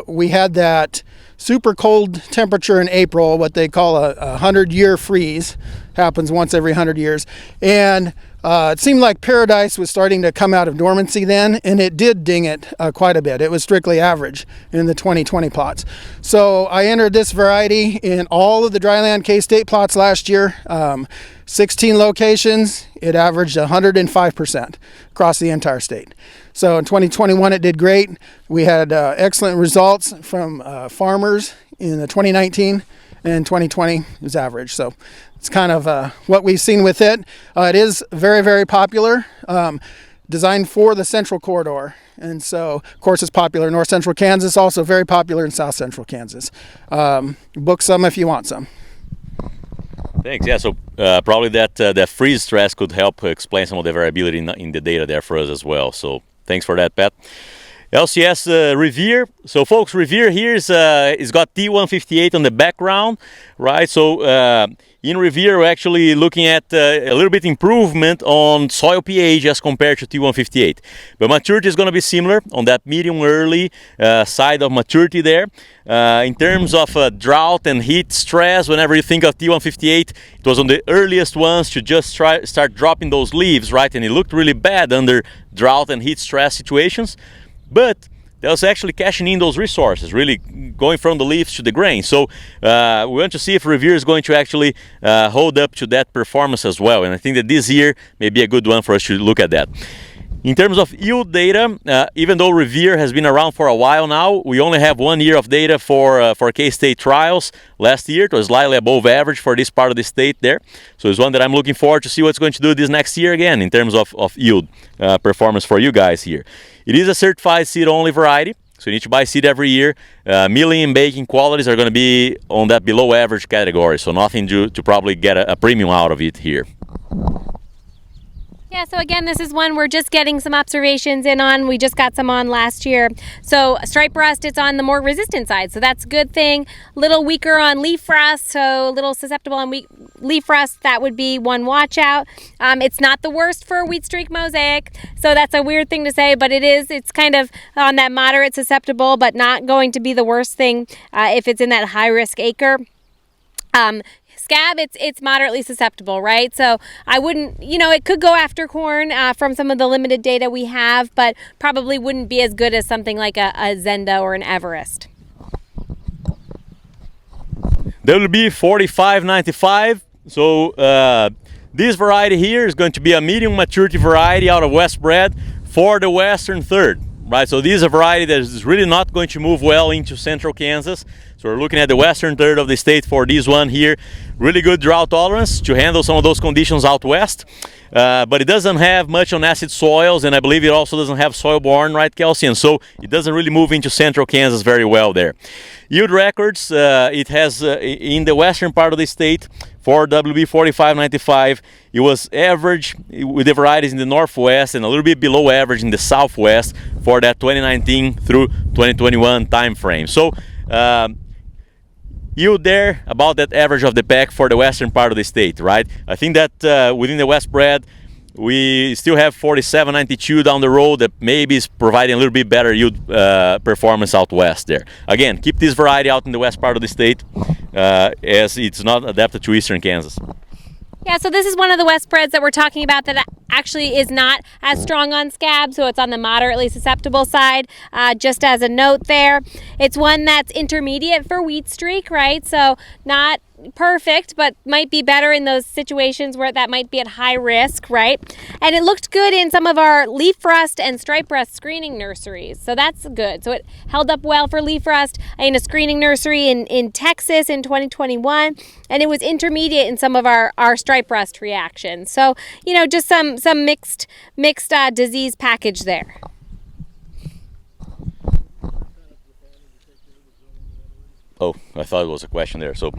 we had that super cold temperature in April, what they call a 100-year freeze, happens once every 100 years, and it seemed like Paradise was starting to come out of dormancy then, and it did ding it quite a bit. It was strictly average in the 2020 plots. So I entered this variety in all of the dryland K-State plots last year. 16 locations, it averaged 105% across the entire state. So in 2021 it did great. We had excellent results from farmers in the 2019, and 2020 was average. So it's kind of what we've seen with it. It is very, very popular. designed for the central corridor. And so, of course, it's popular in north central Kansas, also very popular in south central Kansas. Book some if you want some. Thanks. Yeah, so probably that freeze stress could help explain some of the variability in the data there for us as well. So thanks for that, Pat. LCS Revere. So folks, Revere here is got T158 on the background, right? So in Revere, we're actually looking at a little bit improvement on soil pH as compared to T158. But maturity is going to be similar on that medium early side of maturity there. In terms of drought and heat stress, whenever you think of T158, it was on the earliest ones to just start dropping those leaves, right? And it looked really bad under drought and heat stress situations. But that was actually cashing in those resources, really going from the leaves to the grain. So we want to see if Revere is going to actually hold up to that performance as well. And I think that this year may be a good one for us to look at that. In terms of yield data, even though Revere has been around for a while now, we only have 1 year of data for K-State trials. Last year it was slightly above average for this part of the state there. So it's one that I'm looking forward to see what's going to do this next year again in terms of yield performance for you guys here. It is a certified seed-only variety, so you need to buy seed every year. Milling and baking qualities are going to be on that below average category, so nothing to probably get a premium out of it here. Yeah, so again, this is one we're just getting some observations in on. We just got some on last year. So stripe rust, it's on the more resistant side, so that's a good thing. A little weaker on leaf rust, so a little susceptible on leaf rust. That would be one watch out. It's not the worst for wheat streak mosaic, so that's a weird thing to say, but it is. It's kind of on that moderate susceptible, but not going to be the worst thing if it's in that high risk acre. Scab, it's moderately susceptible, right? So I wouldn't, it could go after corn from some of the limited data we have, but probably wouldn't be as good as something like a Zenda or an Everest. WB 4595. So this variety here is going to be a medium maturity variety out of West Bred for the western third. Right, so this is a variety that is really not going to move well into central Kansas. So we're looking at the western third of the state for this one here. Really good drought tolerance to handle some of those conditions out west. But it doesn't have much on acid soils, and I believe it also doesn't have soil-borne, right, Kelsey? And so it doesn't really move into central Kansas very well there. Yield records, it has in the western part of the state for WB 4595, it was average with the varieties in the northwest and a little bit below average in the southwest for that 2019 through 2021 time frame. So yield there about that average of the pack for the western part of the state, right? I think that within the West Bred, we still have 4792 down the road that maybe is providing a little bit better yield performance out west there. Again, keep this variety out in the west part of the state as it's not adapted to eastern Kansas. Yeah, so this is one of the West Breds that we're talking about that actually is not as strong on scab, so it's on the moderately susceptible side, just as a note there. It's one that's intermediate for wheat streak, right? So not perfect, but might be better in those situations where that might be at high risk, right? And it looked good in some of our leaf rust and stripe rust screening nurseries, so that's good. So it held up well for leaf rust in a screening nursery in Texas in 2021, and it was intermediate in some of our stripe rust reactions. So, just some mixed disease package there. Oh, I thought it was a question there. So,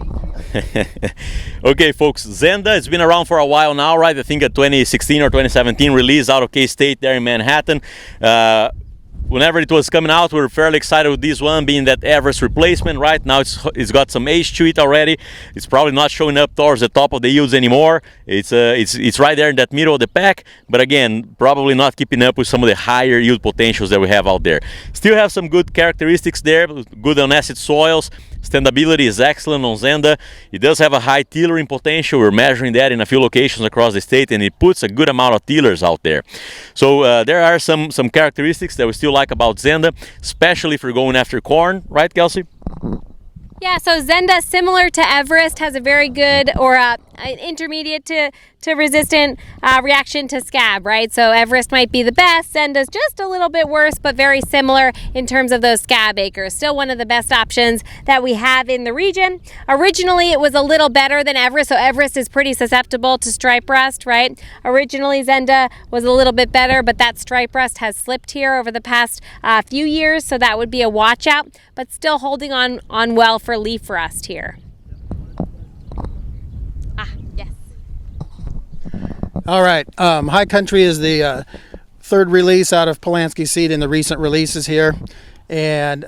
okay, folks, Zenda, it's been around for a while now, right? I think a 2016 or 2017 release out of K-State there in Manhattan. Whenever it was coming out, we were fairly excited with this one being that Everest replacement. Right now, it's got some age to it already. It's probably not showing up towards the top of the yields anymore. It's right there in that middle of the pack, but again, probably not keeping up with some of the higher yield potentials that we have out there. Still have some good characteristics there, good on acid soils. Standability is excellent on Zenda. It does have a high tillering potential. We're measuring that in a few locations across the state, and it puts a good amount of tillers out there. So there are some characteristics that we still like about Zenda, especially if you're going after corn, right, Kelsey? Yeah, so Zenda, similar to Everest, has a very good or intermediate to to resistant reaction to scab, right? So Everest might be the best, Zenda's just a little bit worse, but very similar in terms of those scab acres. Still one of the best options that we have in the region. Originally, it was a little better than Everest, so Everest is pretty susceptible to stripe rust, right? Originally, Zenda was a little bit better, but that stripe rust has slipped here over the past few years, so that would be a watch out, but still holding on well for leaf rust here. Yes. All right. High Country is the third release out of Polansky Seed in the recent releases here. And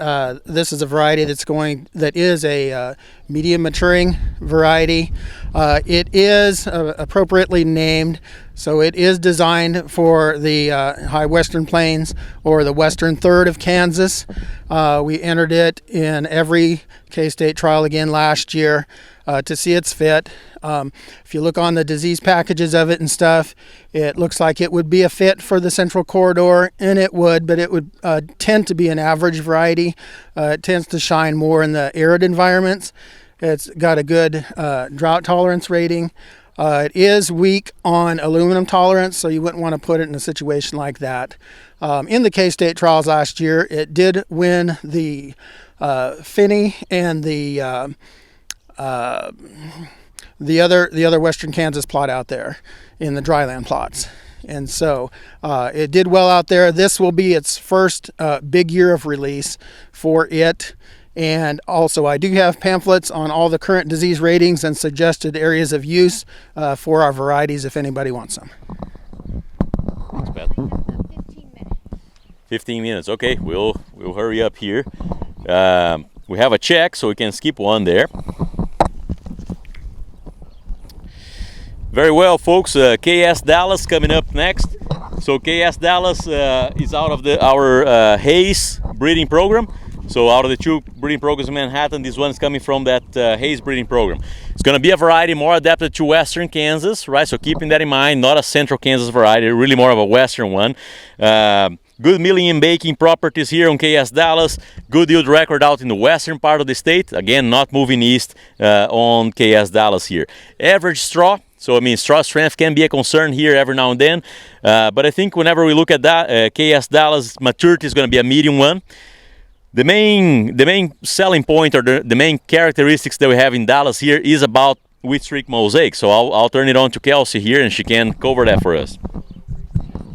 this is a variety that is a medium maturing variety. It is appropriately named, so it is designed for the high western plains or the western third of Kansas. We entered it in every K-State trial again last year to see its fit. If you look on the disease packages of it and stuff, it looks like it would be a fit for the central corridor, and it would, but it would tend to be an average variety. It tends to shine more in the arid environments. It's got a good drought tolerance rating. It is weak on aluminum tolerance, so you wouldn't want to put it in a situation like that. In the K-State trials last year, it did win the Finney and the other western Kansas plot out there in the dryland plots. And so it did well out there. This will be its first big year of release for it. And also I do have pamphlets on all the current disease ratings and suggested areas of use for our varieties if anybody wants them. Thanks, Pat. 15 minutes. Okay, we'll hurry up here. We have a check, so we can skip one there. Very well, folks. KS Dallas coming up next. So KS Dallas is out of our Hayes breeding program. So out of the two breeding programs in Manhattan, this one is coming from that Hayes breeding program. It's going to be a variety more adapted to western Kansas, right? So keeping that in mind, not a central Kansas variety, really more of a western one. Good milling and baking properties here on KS Dallas. Good yield record out in the western part of the state. Again, not moving east on KS Dallas here. Average straw. So, I mean, straw strength can be a concern here every now and then. But I think whenever we look at that, KS Dallas maturity is going to be a medium one. The main selling point or the main characteristics that we have in Dallas here is about wheat streak mosaic. So I'll turn it on to Kelsey here and she can cover that for us.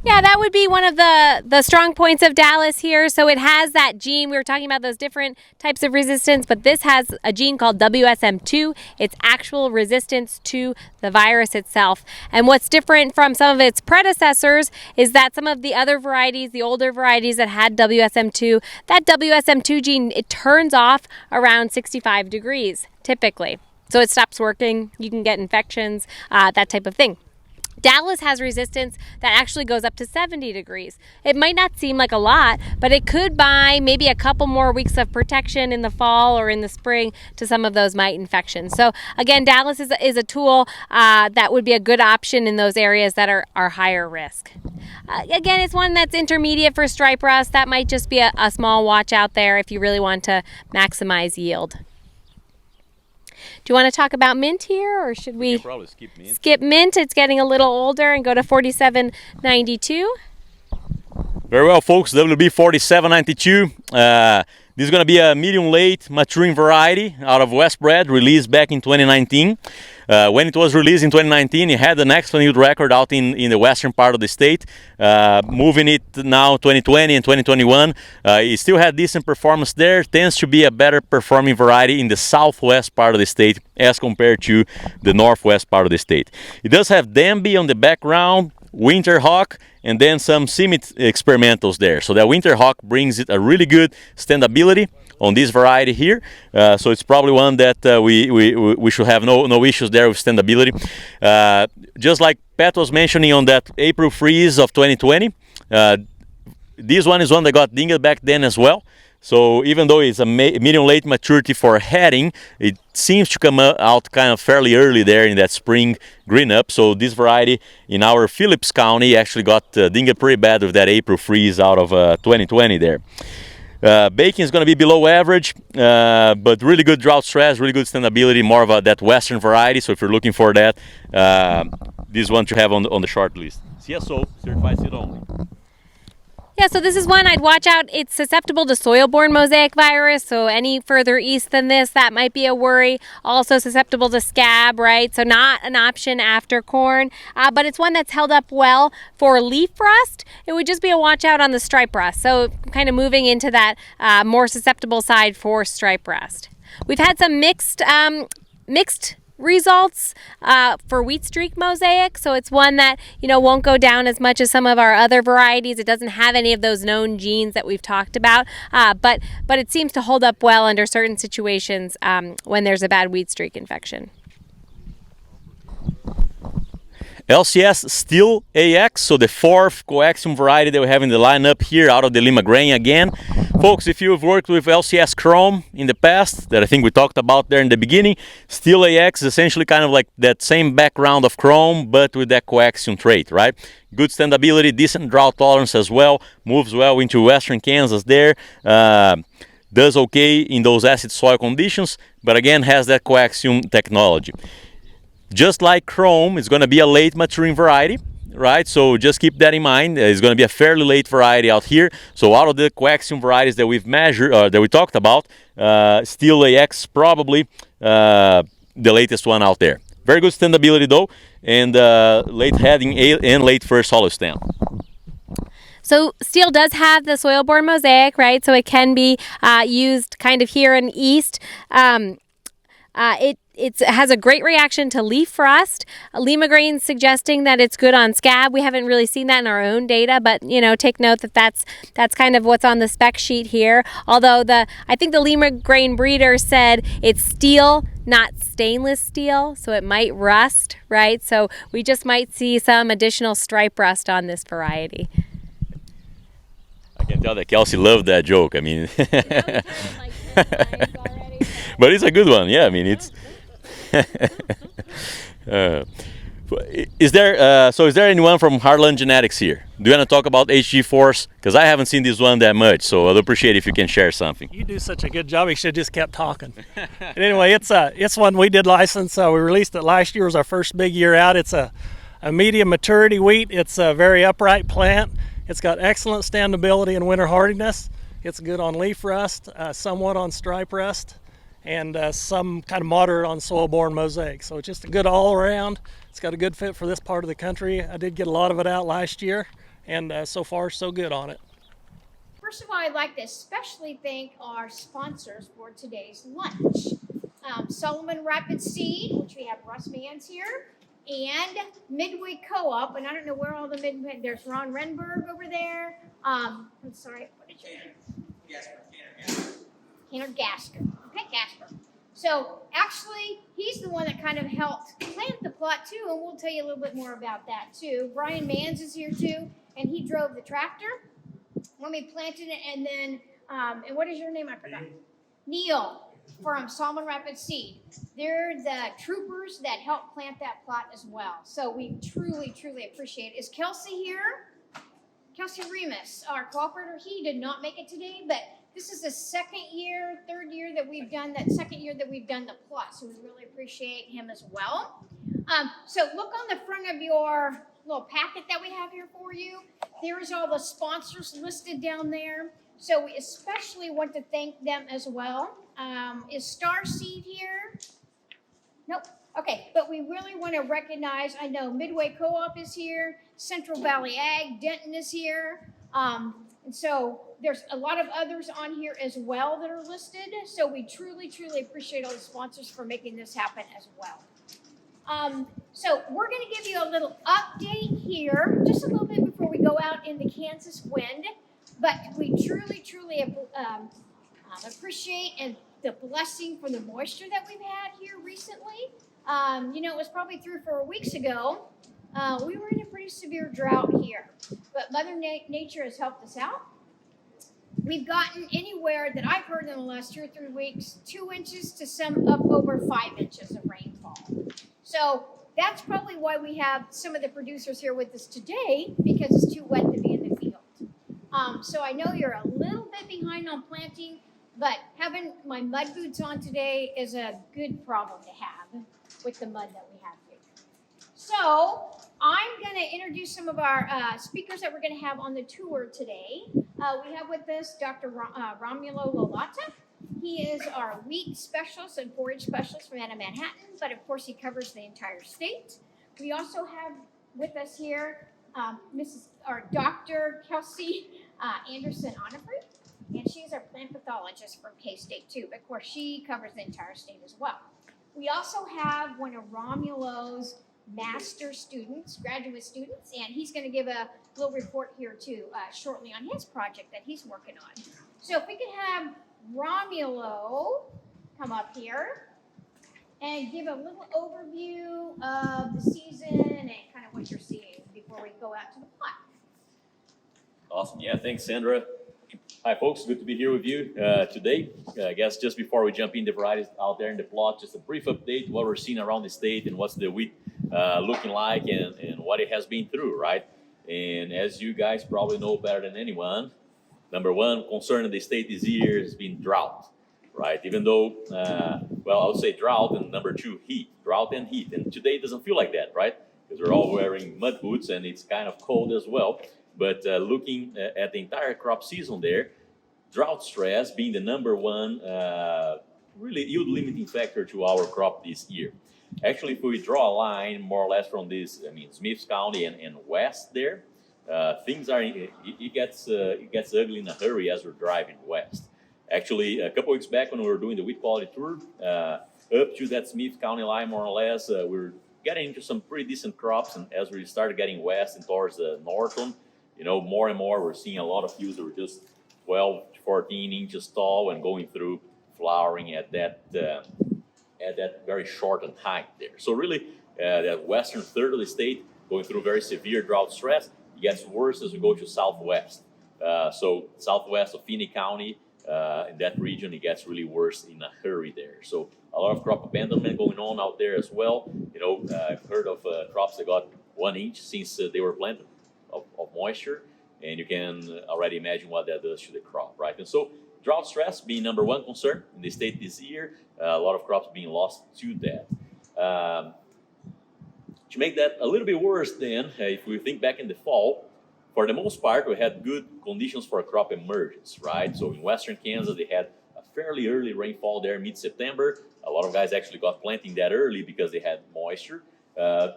Yeah, that would be one of the strong points of Dallas here. So it has that gene. We were talking about those different types of resistance, but this has a gene called WSM2. It's actual resistance to the virus itself. And what's different from some of its predecessors is that some of the other varieties, the older varieties that had WSM2, that WSM2 gene, it turns off around 65 degrees typically. So it stops working. You can get infections, that type of thing. Dallas has resistance that actually goes up to 70 degrees. It might not seem like a lot, but it could buy maybe a couple more weeks of protection in the fall or in the spring to some of those mite infections. So again, Dallas is a tool that would be a good option in those areas that are higher risk. Again, it's one that's intermediate for stripe rust. That might just be a small watch out there if you really want to maximize yield. Do you want to talk about mint here, or should we probably skip mint? Skip mint? It's getting a little older and go to 4792. Very well, folks. WB 4792. This is going to be a medium late maturing variety out of Westbred, released back in 2019. When it was released in 2019, it had an excellent yield record out in the western part of the state. Moving it now 2020 and 2021, it still had decent performance there. Tends to be a better performing variety in the southwest part of the state as compared to the northwest part of the state. It does have Danby on the background, Winterhawk, and then some CIMIT experimentals there. So that Winterhawk brings it a really good standability on this variety here. So it's probably one that we should have no issues there with standability. Just like Pat was mentioning on that April freeze of 2020, this one is one that got dinged back then as well. So even though it's a medium late maturity for heading, it seems to come out kind of fairly early there in that spring green up. So this variety in our Phillips County actually got dinged pretty bad with that April freeze out of 2020 there. Baking is going to be below average, but really good drought stress, really good standability, more of that western variety. So if you're looking for that, this one to have on the short list. CSO, certified seed only. Yeah, so this is one I'd watch out. It's susceptible to soil-borne mosaic virus, so any further east than this, that might be a worry. Also susceptible to scab, right? So not an option after corn, but it's one that's held up well for leaf rust. It would just be a watch out on the stripe rust, so kind of moving into that more susceptible side for stripe rust. We've had some mixed results for wheat streak mosaic, so it's one that won't go down as much as some of our other varieties. It doesn't have any of those known genes that we've talked about, but it seems to hold up well under certain situations when there's a bad wheat streak infection. LCS Steel AX, so the fourth coaxium variety that we have in the lineup here out of the Lima grain again. Folks, if you've worked with LCS Chrome in the past, that I think we talked about there in the beginning, Steel AX is essentially kind of like that same background of Chrome, but with that coaxium trait, right? Good standability, decent drought tolerance as well, moves well into western Kansas there, does okay in those acid soil conditions, but again has that coaxium technology. Just like Chrome, it's going to be a late maturing variety, right? So just keep that in mind. It's going to be a fairly late variety out here. So out of the coaxium varieties that we've measured, that we talked about, Steel AX probably the latest one out there. Very good standability though, and late heading and late first hollow stem. So steel does have the soil-borne mosaic, right? So it can be used kind of here in east. It has a great reaction to leaf rust. Lima grain suggesting that it's good on scab. We haven't really seen that in our own data, but take note that that's kind of what's on the spec sheet here. Although I think the Lima grain breeder said it's steel, not stainless steel, so it might rust, right? So we just might see some additional stripe rust on this variety. I can tell that Kelsey loved that joke. I mean, but it's a good one. Yeah, I mean it's. Is there anyone from Heartland Genetics here? Do you want to talk about HG Force? Because I haven't seen this one that much, so I'd appreciate if you can share something. You do such a good job. You should have just kept talking. But anyway, it's one we did license. We released it last year. It was our first big year out. It's a medium maturity wheat. It's a very upright plant. It's got excellent standability and winter hardiness. It's good on leaf rust, somewhat on stripe rust, and some kind of moderate on soil-borne mosaic. So it's just a good all-around. It's got a good fit for this part of the country. I did get a lot of it out last year, and so far so good on it. First of all, I'd like to especially thank our sponsors for today's lunch. Solomon Rapid Seed, which we have Russ Mans here, and Midway Co-op, and I don't know where all the there's Ron Renberg over there. I'm sorry, what is your name? Tanner Gasker. Okay, Gasker. So actually, he's the one that kind of helped plant the plot too, and we'll tell you a little bit more about that too. Brian Mans is here too, and he drove the tractor when we planted it. And then, and what is your name? I forgot. Neil from Solomon Rapid Seed. They're the troopers that helped plant that plot as well. So we truly, truly appreciate it. Is Kelsey here? Kelsey Remus, our cooperator, he did not make it today, but this is the third year that we've done the plot, so we really appreciate him as well. So look on the front of your little packet that we have here for you. There's all the sponsors listed down there. So we especially want to thank them as well. Is Star Seed here? Nope. Okay, but we really want to recognize, I know Midway Co-op is here, Central Valley Ag, Denton is here. And so there's a lot of others on here as well that are listed. So we truly, truly appreciate all the sponsors for making this happen as well. So we're going to give you a little update here, just a little bit before we go out in the Kansas wind. But we truly, truly appreciate and the blessing from the moisture that we've had here recently. It was probably 3 or 4 weeks ago. We were in a pretty severe drought here, but Mother Nature has helped us out. We've gotten anywhere that I've heard in the last 2 or 3 weeks, 2 inches to some up over 5 inches of rainfall. So that's probably why we have some of the producers here with us today, because it's too wet to be in the field. So I know you're a little bit behind on planting, but having my mud boots on today is a good problem to have with the mud that we have here. So I'm going to introduce some of our speakers that we're going to have on the tour today. We have with us Dr. Romulo Lollato. He is our wheat specialist and forage specialist from out of Manhattan, but of course he covers the entire state. We also have with us here Dr. Kelsey Andersen Onofre, and she is our plant pathologist from K-State too, but of course she covers the entire state as well. We also have one of Romulo's master students, graduate students, and he's going to give a little report here too shortly on his project that he's working on. So if we could have Romulo come up here and give a little overview of the season and kind of what you're seeing before we go out to the plot. Awesome. Yeah, thanks, Sandra. Hi, folks. Good to be here with you today. I guess just before we jump in the varieties out there in the plot, just a brief update what we're seeing around the state and what's the wheat looking like and what it has been through, right? And as you guys probably know better than anyone, number one concern in the state this year has been drought, right? Even though, well, I would say drought, and number two, heat, drought and heat. And today it doesn't feel like that, right? Because we're all wearing mud boots and it's kind of cold as well. But looking at the entire crop season there, drought stress being the number one really yield limiting factor to our crop this year. Actually, if we draw a line more or less from this, I mean, Smith County and west there, things are, it gets ugly in a hurry as we're driving west. Actually, a couple weeks back when we were doing the wheat quality tour, up to that Smith County line more or less, we were getting into some pretty decent crops. And as we started getting west and towards the northern, you know, more and more we're seeing a lot of fields that were just 12 to 14 inches tall and going through flowering at that very shortened height there. So really, that western third of the state going through very severe drought stress. It gets worse as we go to southwest. So southwest of Finney County, in that region, it gets really worse in a hurry there. So a lot of crop abandonment going on out there as well. You know, I've heard of crops that got 1 inch since they were planted of moisture, and you can already imagine what that does to the crop, right? And so drought stress being number one concern in the state this year, a lot of crops being lost to that. To make that a little bit worse then, if we think back in the fall, for the most part, we had good conditions for crop emergence, right? So in western Kansas, they had a fairly early rainfall there, mid-September. A lot of guys actually got planting that early because they had moisture.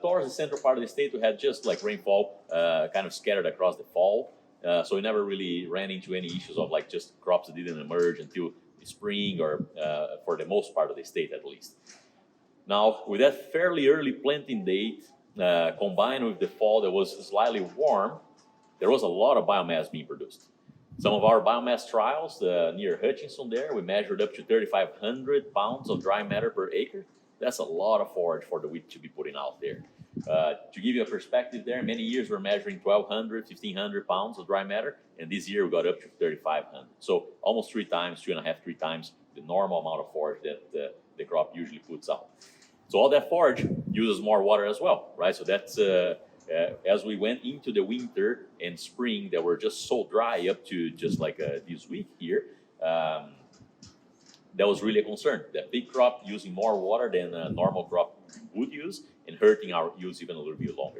Towards the central part of the state, we had just like rainfall kind of scattered across the fall. So we never really ran into any issues of like just crops that didn't emerge until the spring or for the most part of the state at least. Now, with that fairly early planting date, combined with the fall that was slightly warm, there was a lot of biomass being produced. Some of our biomass trials near Hutchinson there, we measured up to 3,500 pounds of dry matter per acre. That's a lot of forage for the wheat to be putting out there. To give you a perspective there, many years we're measuring 1,200, 1,500 pounds of dry matter, and this year we got up to 3,500. So almost 3 times, 2.5, 3 times the normal amount of forage that the crop usually puts out. So all that forage uses more water as well, right? So that's, as we went into the winter and spring that were just so dry up to just like this week here, that was really a concern. That big crop using more water than a normal crop would use and hurting our yields even a little bit longer.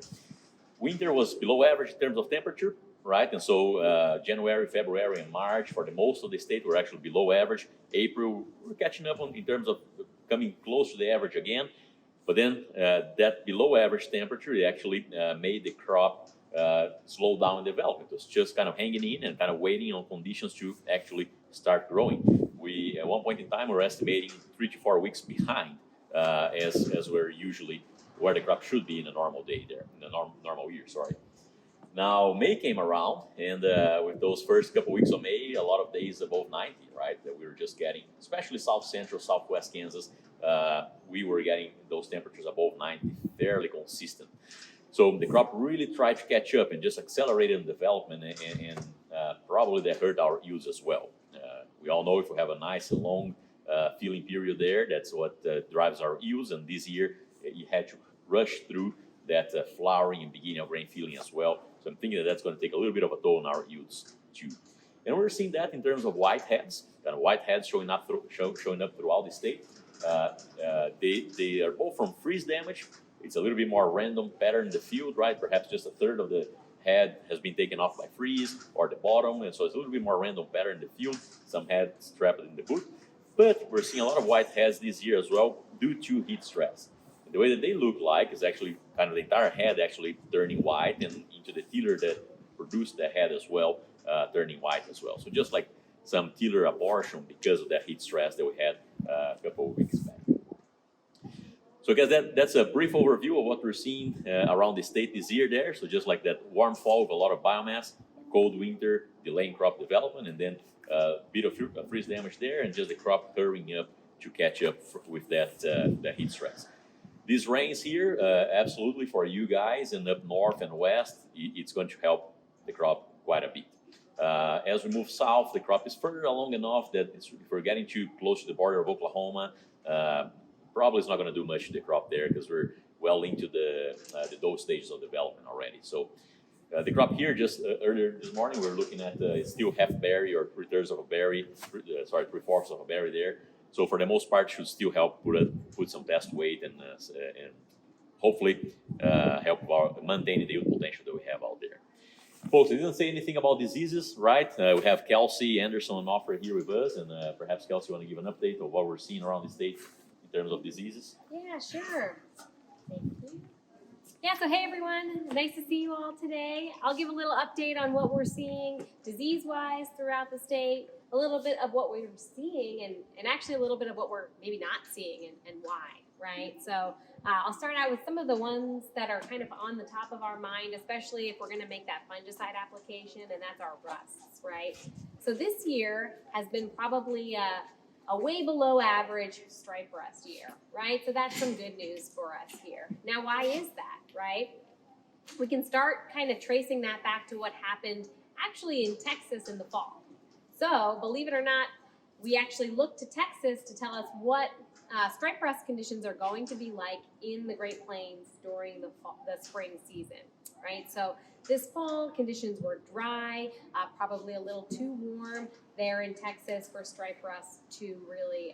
Winter was below average in terms of temperature, right? And so January, February, and March for the most of the state were actually below average. April, we're catching up in terms of coming close to the average again. But then that below average temperature, it actually made the crop slow down in development. It was just kind of hanging in and kind of waiting on conditions to actually start growing. We, at one point in time, were estimating 3 to 4 weeks behind as we're usually where the crop should be in a normal day there, in a normal year, sorry. Now, May came around, and with those first couple weeks of May, a lot of days above 90, right, that we were just getting, especially south central, southwest Kansas, we were getting those temperatures above 90, fairly consistent. So the crop really tried to catch up and just accelerated in development, and probably that hurt our yields as well. We all know if we have a nice long filling period there, that's what drives our yields, and this year you had to rush through that flowering and beginning of rain filling as well. So I'm thinking that that's going to take a little bit of a toll on our yields too. And we're seeing that in terms of whiteheads, kind of whiteheads showing up throughout the state. They are both from freeze damage. It's a little bit more random pattern in the field, right? Perhaps just a third of the head has been taken off by freeze or the bottom, and so it's a little bit more random pattern in the field. Some heads trapped in the boot, but we're seeing a lot of white heads this year as well due to heat stress. And the way that they look like is actually kind of the entire head actually turning white, and into the tiller that produced the head as well, turning white as well. So just like some tiller abortion because of that heat stress that we had a couple of weeks back. So guys, that's a brief overview of what we're seeing around the state this year there. So just like that warm fall with a lot of biomass, cold winter, delaying crop development, and then a bit of freeze damage there, and just the crop hurrying up to catch up with that heat stress. These rains here, absolutely for you guys, and up north and west, it's going to help the crop quite a bit. As we move south, the crop is further along enough that if we're getting too close to the border of Oklahoma, probably it's not going to do much to the crop there because we're well into the Dole stages of development already. So the crop here, just earlier this morning, we were looking at it's still half berry or 3/3 of a berry, 3/4 of a berry there. So for the most part, should still help put some best weight and hopefully help maintain the yield potential that we have out there. Folks, I didn't say anything about diseases, right? We have Kelsey Andersen Onofre here with us, and perhaps Kelsey, you want to give an update of what we're seeing around the state in terms of diseases? Yeah, sure. Thank you. Yeah, so hey everyone, nice to see you all today. I'll give a little update on what we're seeing disease-wise throughout the state, a little bit of what we're seeing, and actually a little bit of what we're maybe not seeing and why, right? So I'll start out with some of the ones that are kind of on the top of our mind, especially if we're gonna make that fungicide application, and that's our rusts, right? So this year has been probably a way below average stripe rust year, right? So that's some good news for us here. Now, why is that, right? We can start kind of tracing that back to what happened actually in Texas in the fall. So, believe it or not, we actually looked to Texas to tell us what stripe rust conditions are going to be like in the Great Plains during the spring season, right? So this fall, conditions were dry, probably a little too warm there in Texas for stripe rust to really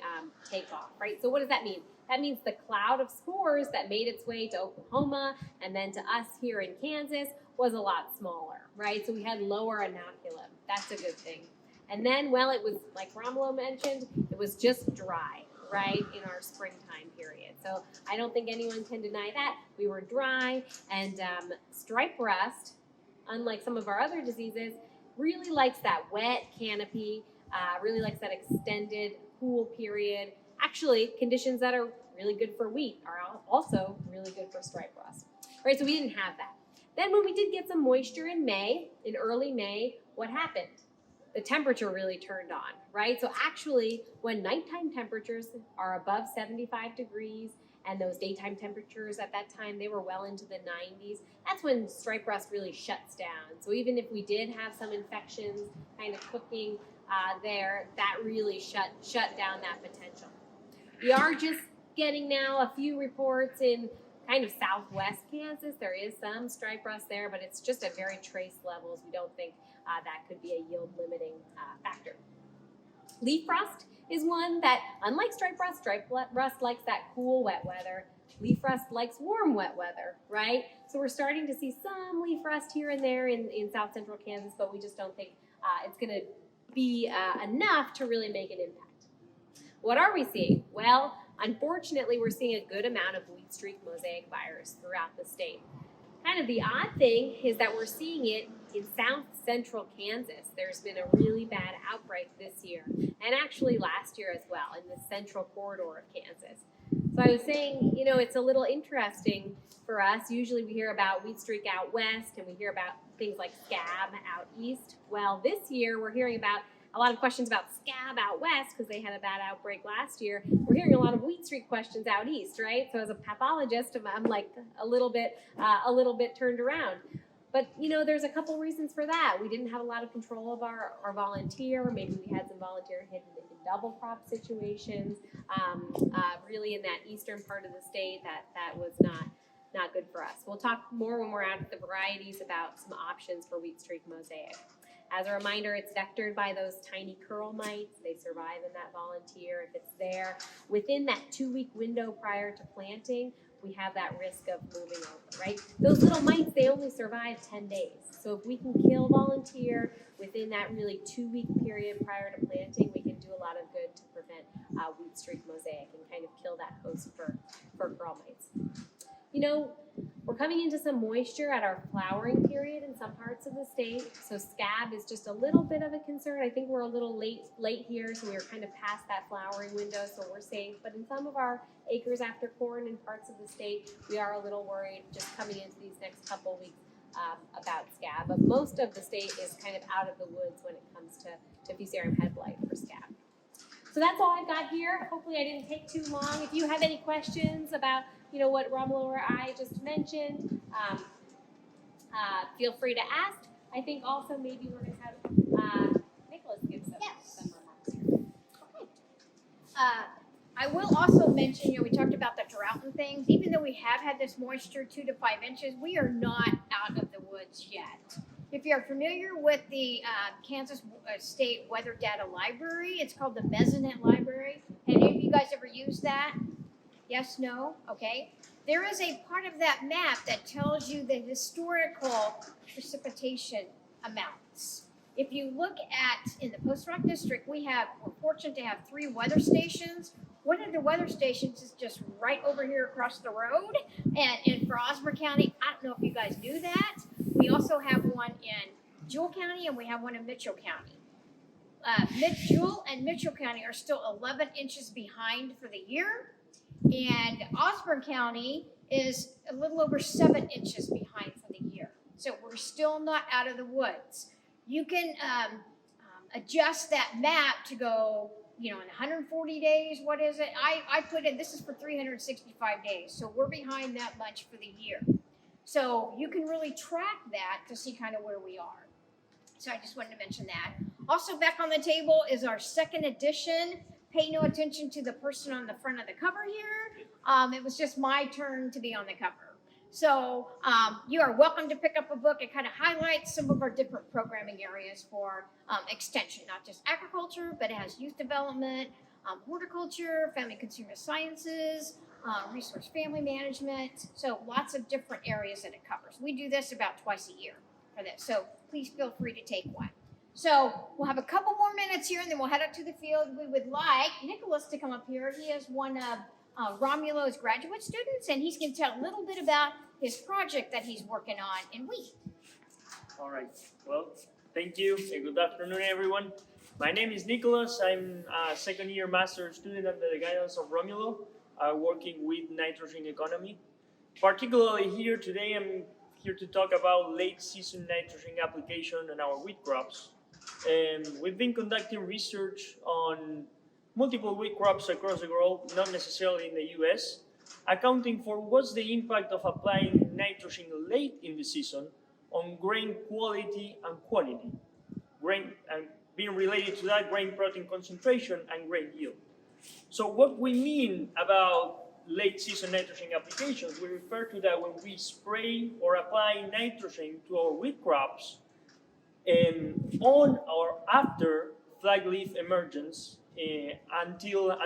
take off, right? So what does that mean? That means the cloud of spores that made its way to Oklahoma and then to us here in Kansas was a lot smaller, right? So we had lower inoculum. That's a good thing. And then, well, it was, like Romulo mentioned, it was just dry, right, in our springtime period. So I don't think anyone can deny that. We were dry, and stripe rust, unlike some of our other diseases, really likes that wet canopy, really likes that extended cool period. Actually, conditions that are really good for wheat are also really good for stripe rust, right? So we didn't have that. Then when we did get some moisture in May, in early May, what happened? The temperature really turned on, right? So actually, when nighttime temperatures are above 75 degrees and those daytime temperatures at that time, they were well into the 90s, that's when stripe rust really shuts down. So even if we did have some infections kind of cooking there, that really shut down that potential. We are just getting now a few reports in kind of southwest Kansas. There is some stripe rust there, but it's just at very trace levels. We don't think that could be a yield limiting factor. Leaf rust is one that, unlike stripe rust likes that cool wet weather. Leaf rust likes warm wet weather, right? So we're starting to see some leaf rust here and there in south central Kansas, but we just don't think it's gonna be enough to really make an impact. What are we seeing? Well, unfortunately, we're seeing a good amount of wheat streak mosaic virus throughout the state. Kind of the odd thing is that we're seeing it in south central Kansas. There's been a really bad outbreak this year, and actually last year as well, in the central corridor of Kansas. So I was saying, you know, it's a little interesting for us. Usually we hear about wheat streak out west, and we hear about things like scab out east. Well, this year we're hearing about a lot of questions about scab out west because they had a bad outbreak last year. We're hearing a lot of wheat streak questions out east, right? So as a pathologist, I'm like a little bit turned around. But, you know, there's a couple reasons for that. We didn't have a lot of control of our volunteer. Maybe we had some volunteer hidden in double crop situations. Really in that eastern part of the state, that was not good for us. We'll talk more when we're out at the varieties about some options for wheat streak mosaic. As a reminder, it's vectored by those tiny curl mites. They survive in that volunteer if it's there. Within that 2-week window prior to planting, we have that risk of moving over, right? Those little mites, they only survive 10 days. So if we can kill volunteer within that really 2-week period prior to planting, we can do a lot of good to prevent wheat streak mosaic and kind of kill that host for girl mites. You know, we're coming into some moisture at our flowering period in some parts of the state, so scab is just a little bit of a concern. I think we're a little late here, so we're kind of past that flowering window, so we're safe. But in some of our acres after corn in parts of the state, we are a little worried just coming into these next couple weeks about scab. But most of the state is kind of out of the woods when it comes to fusarium head blight for scab. So that's all I've got here. Hopefully I didn't take too long. If you have any questions about what Romulo or I just mentioned, feel free to ask. I think also maybe we're going to have Nicolas give some remarks here. Okay. I will also mention, we talked about the drought and things. Even though we have had this moisture, 2 to 5 inches, we are not out of the woods yet. If you're familiar with the Kansas State Weather Data Library, it's called the Mesonet Library. Have any of you guys ever used that? Yes, no? Okay. There is a part of that map that tells you the historical precipitation amounts. If you look at, in the Post Rock District, we're fortunate to have 3 weather stations. One of the weather stations is just right over here across the road. And for Osborne County, I don't know if you guys knew that. We also have one in Jewell County and we have one in Mitchell County. Jewell and Mitchell County are still 11 inches behind for the year. And Osborne County is a little over 7 inches behind for the year. So we're still not out of the woods. You can adjust that map to go, in 140 days, what is it? I put in, this is for 365 days. So we're behind that much for the year. So you can really track that to see kind of where we are. So I just wanted to mention that. Also back on the table is our 2nd edition. Pay no attention to the person on the front of the cover here. It was just my turn to be on the cover. So you are welcome to pick up a book. It kind of highlights some of our different programming areas for extension, not just agriculture, but it has youth development, horticulture, family consumer sciences, resource family management. So lots of different areas that it covers. We do this about twice a year for this. So please feel free to take one. So we'll have a couple more minutes here and then we'll head out to the field. We would like Nicolas to come up here. He is one of Romulo's graduate students and he's going to tell a little bit about his project that he's working on in wheat. All right. Well, thank you and good afternoon, everyone. My name is Nicolas. I'm a 2nd-year master's student under the guidance of Romulo, working with nitrogen economy. Particularly here today, I'm here to talk about late season nitrogen application on our wheat crops. And we've been conducting research on multiple wheat crops across the world, not necessarily in the US, accounting for what's the impact of applying nitrogen late in the season on grain quality and quantity. Grain, and being related to that, grain protein concentration and grain yield. So what we mean about late season nitrogen applications, we refer to that when we spray or apply nitrogen to our wheat crops on or after flag leaf emergence until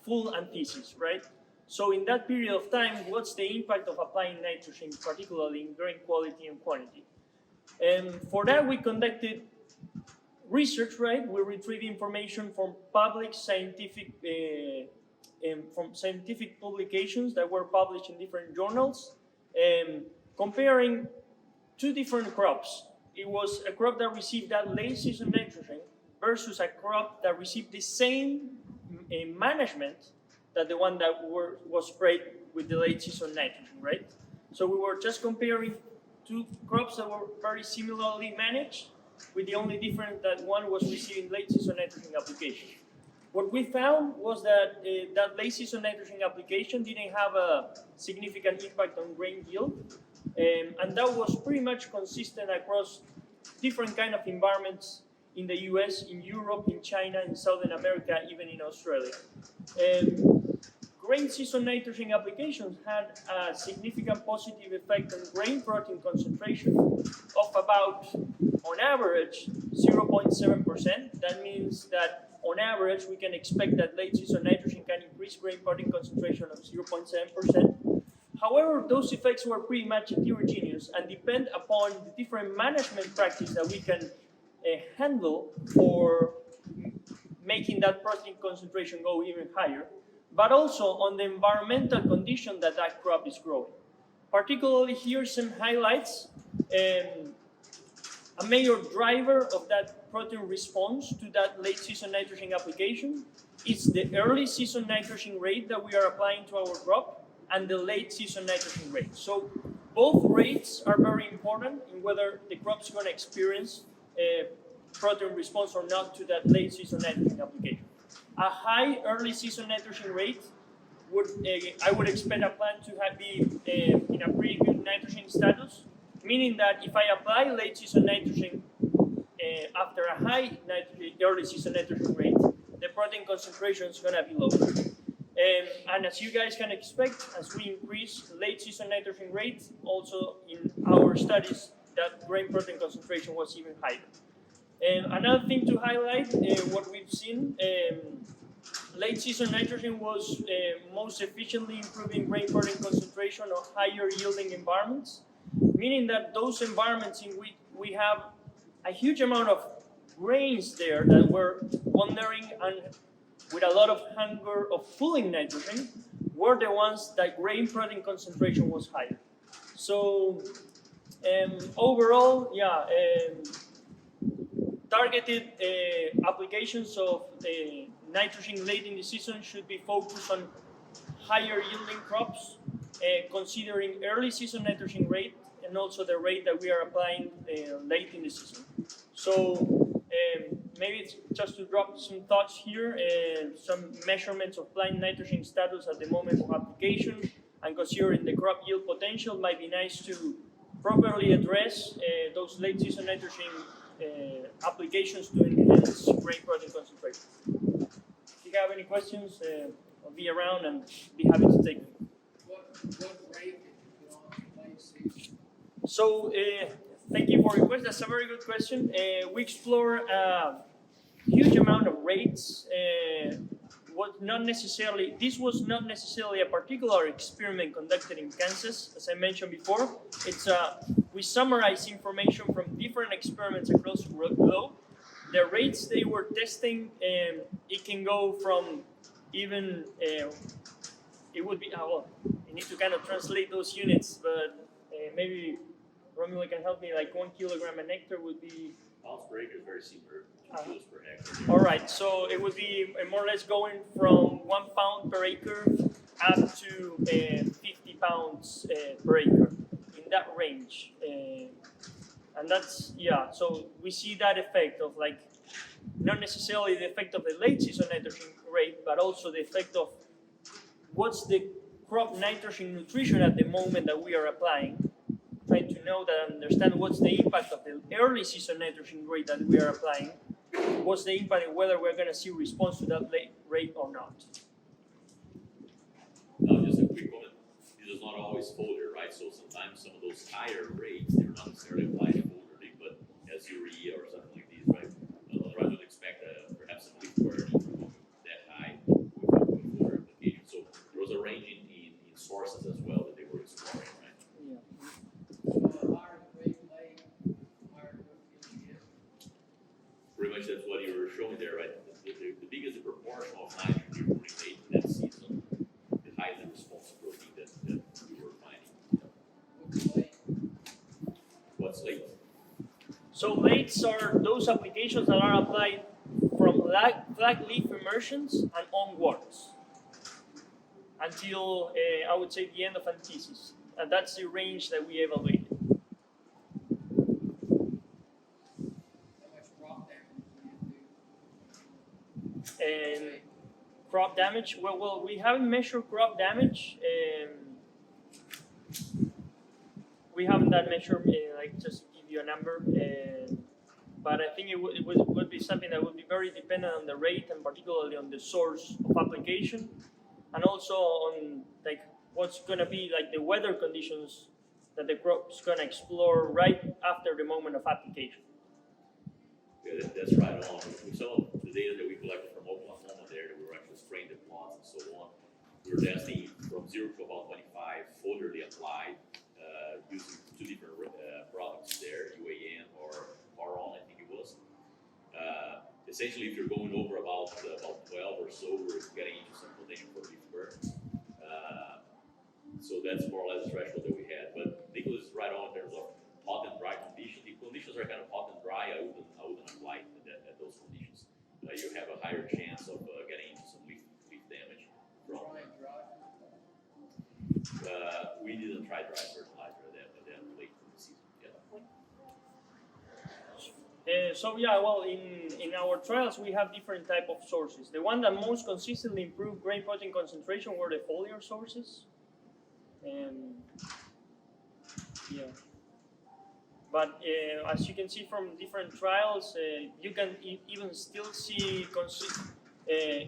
full anthesis, right? So in that period of time, what's the impact of applying nitrogen, particularly in grain quality and quantity? And for that, we conducted research, right? We retrieved information from public scientific from scientific publications that were published in different journals, comparing 2 different crops. It was a crop that received that late season nitrogen versus a crop that received the same management that the one that was sprayed with the late season nitrogen, right? So we were just comparing 2 crops that were very similarly managed, with the only difference that one was receiving late season nitrogen application. What we found was that that late season nitrogen application didn't have a significant impact on grain yield, and that was pretty much consistent across different kind of environments in the US, in Europe, in China, in Southern America, even in Australia. Grain season nitrogen applications had a significant positive effect on grain protein concentration of about, on average, 0.7%. That means that on average, we can expect that late season nitrogen can increase grain protein concentration of 0.7%. However, those effects were pretty much heterogeneous and depend upon the different management practice that we can handle for making that protein concentration go even higher, but also on the environmental condition that that crop is growing. Particularly here, some highlights. A major driver of that protein response to that late season nitrogen application is the early season nitrogen rate that we are applying to our crop and the late season nitrogen rate. So both rates are very important in whether the crop's going to experience a protein response or not to that late season nitrogen application. A high early season nitrogen rate would, I would expect a plant to be in a pretty good nitrogen status, meaning that if I apply late season nitrogen after a high early season nitrogen rate, the protein concentration is going to be lower. And as you guys can expect, as we increase late season nitrogen rate, also in our studies, that grain protein concentration was even higher. Another thing to highlight, what we've seen, late season nitrogen was most efficiently improving grain protein concentration of higher yielding environments, meaning that those environments in which we have a huge amount of grains there that were wandering and with a lot of hunger of pulling nitrogen were the ones that grain protein concentration was higher. So overall, yeah, targeted applications of nitrogen late in the season should be focused on higher yielding crops, considering early season nitrogen rate and also the rate that we are applying late in the season. So maybe it's just to drop some thoughts here, some measurements of plant nitrogen status at the moment of application and considering the crop yield potential might be nice to properly address those late season nitrogen applications to enhance grain protein concentration. If you have any questions, I'll be around and be happy to take them. What rate did you go on late season? So, thank you for your question. That's a very good question. We explore a huge amount of rates. This was not necessarily a particular experiment conducted in Kansas. As I mentioned before, we summarize information from different experiments across the globe. The rates they were testing, it can go from even, it would be, well, you need to kind of translate those units, but maybe Romulo can help me, like 1 kilogram of nectar would be... Pounds per acre is very similar to kilos per hectare. All right, so it would be more or less going from 1 pound per acre up to 50 pounds per acre, in that range. And that's, yeah, so we see that effect of like, not necessarily the effect of the late season nitrogen rate, but also the effect of what's the crop nitrogen nutrition at the moment that we are applying, trying to know that, understand what's the impact of the early season nitrogen rate that we are applying, what's the impact and whether we're going to see response to that late rate or not. Now, just a quick comment. This is not always foliar, right? So sometimes some of those higher rates, they're not necessarily applied foliarly, but as urea or something like these, right? Otherwise, you'd expect perhaps a leaf burn that high with foliar application. So there was a range in sources as well that they were exploring, right? Yeah. Higher rate late, higher rate. Pretty much that's what you were showing there, right? The bigger the proportion of nitrogen you're putting late in that season, the higher the response protein that you were finding. What's late? What's late? So lates are those applications that are applied from flag leaf immersions and onwards until I would say the end of antithesis, and that's the range that we evaluated. How much crop damage do you do? And crop damage, well, we haven't measured crop damage. We haven't done measure, like just to give you a number. But I think it would be something that would be very dependent on the rate and particularly on the source of application, and also on like what's going to be like the weather conditions that the crop's going to explore right after the moment of application. Yeah, that's right on. With some of the data that we collected from strain the plots and so on. We were testing from 0 to about 25 foliarly applied using two different products there, UAN or Ahearn, I think it was. Essentially, if you're going over about 12 or so, we're getting into some potential for leaf burn. So that's more or less the threshold that we had. But Nicolas is right on in terms of hot and dry conditions. If conditions are kind of hot and dry, I wouldn't apply at those conditions. You have a higher chance of getting into some leaf damage from. We didn't try dry fertilizer at that late in the season. Yeah. So yeah, well, in our trials we have different type of sources. The one that most consistently improved grain protein concentration were the foliar sources. Yeah. But as you can see from different trials, you can even still see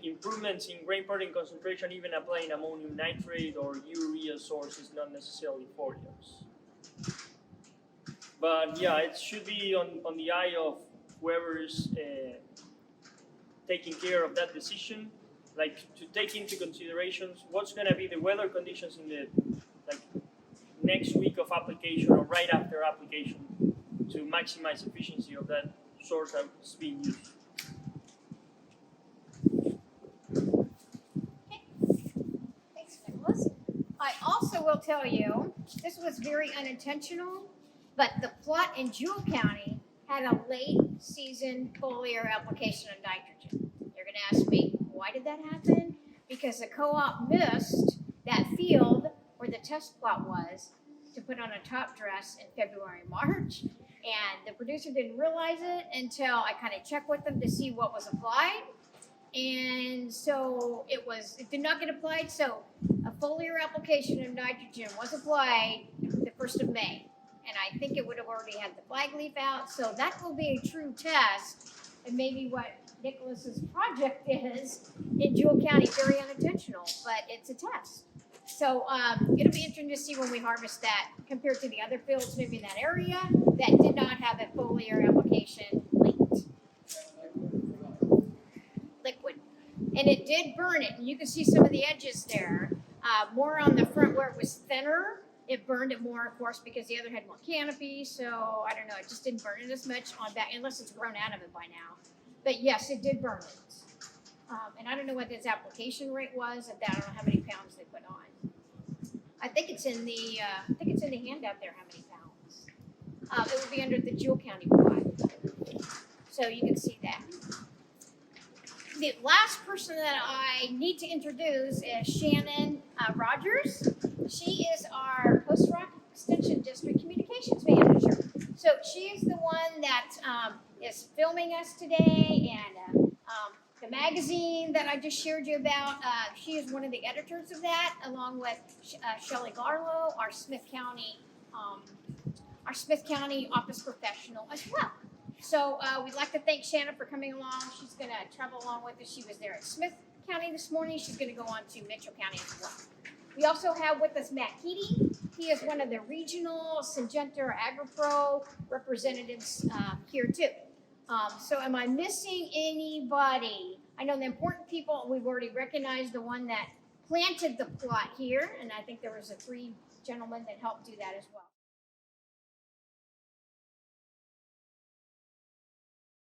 improvements in grain protein concentration even applying ammonium nitrate or urea sources, not necessarily foliars. But yeah, it should be on the eye of whoever's taking care of that decision, like to take into considerations what's going to be the weather conditions in the next week of application or right after application to maximize efficiency of that source that's being used. Thanks, Nicolas. I also will tell you, this was very unintentional, but the plot in Jewel County had a late season foliar application of nitrogen. You're going to ask me, why did that happen? Because the co-op missed that field where the test plot was to put on a top dress in February, March. And the producer didn't realize it until I kind of checked with them to see what was applied. And so it did not get applied. So a foliar application of nitrogen was applied the 1st of May. And I think it would have already had the flag leaf out. So that will be a true test. And maybe what Nicolas's project is in Jewel County, very unintentional, but it's a test. So it'll be interesting to see when we harvest that compared to the other fields maybe in that area that did not have a foliar application linked. Liquid. And it did burn it. And you can see some of the edges there. More on the front where it was thinner. It burned it more, of course, because the other had more canopy. So I don't know. It just didn't burn it as much on back, unless it's grown out of it by now. But yes, it did burn it. And I don't know what its application rate was of that. I don't know how many pounds they put on. I think it's in the handout there. How many pounds? It would be under the Jewel County plot, so you can see that. The last person that I need to introduce is Shannon Rogers. She is our Post-Rock Extension District Communications Manager. So she is the one that is filming us today, and the magazine that I just shared you about, she is one of the editors of that, along with Shelley Garlow, our Smith County office professional as well. So we'd like to thank Shannon for coming along. She's going to travel along with us. She was there at Smith County this morning. She's going to go on to Mitchell County as well. We also have with us Matt Keating. He is one of the regional Syngenta or AgriPro representatives here too. So am I missing anybody? I know the important people, we've already recognized the one that planted the plot here, and I think there was 3 gentlemen that helped do that as well.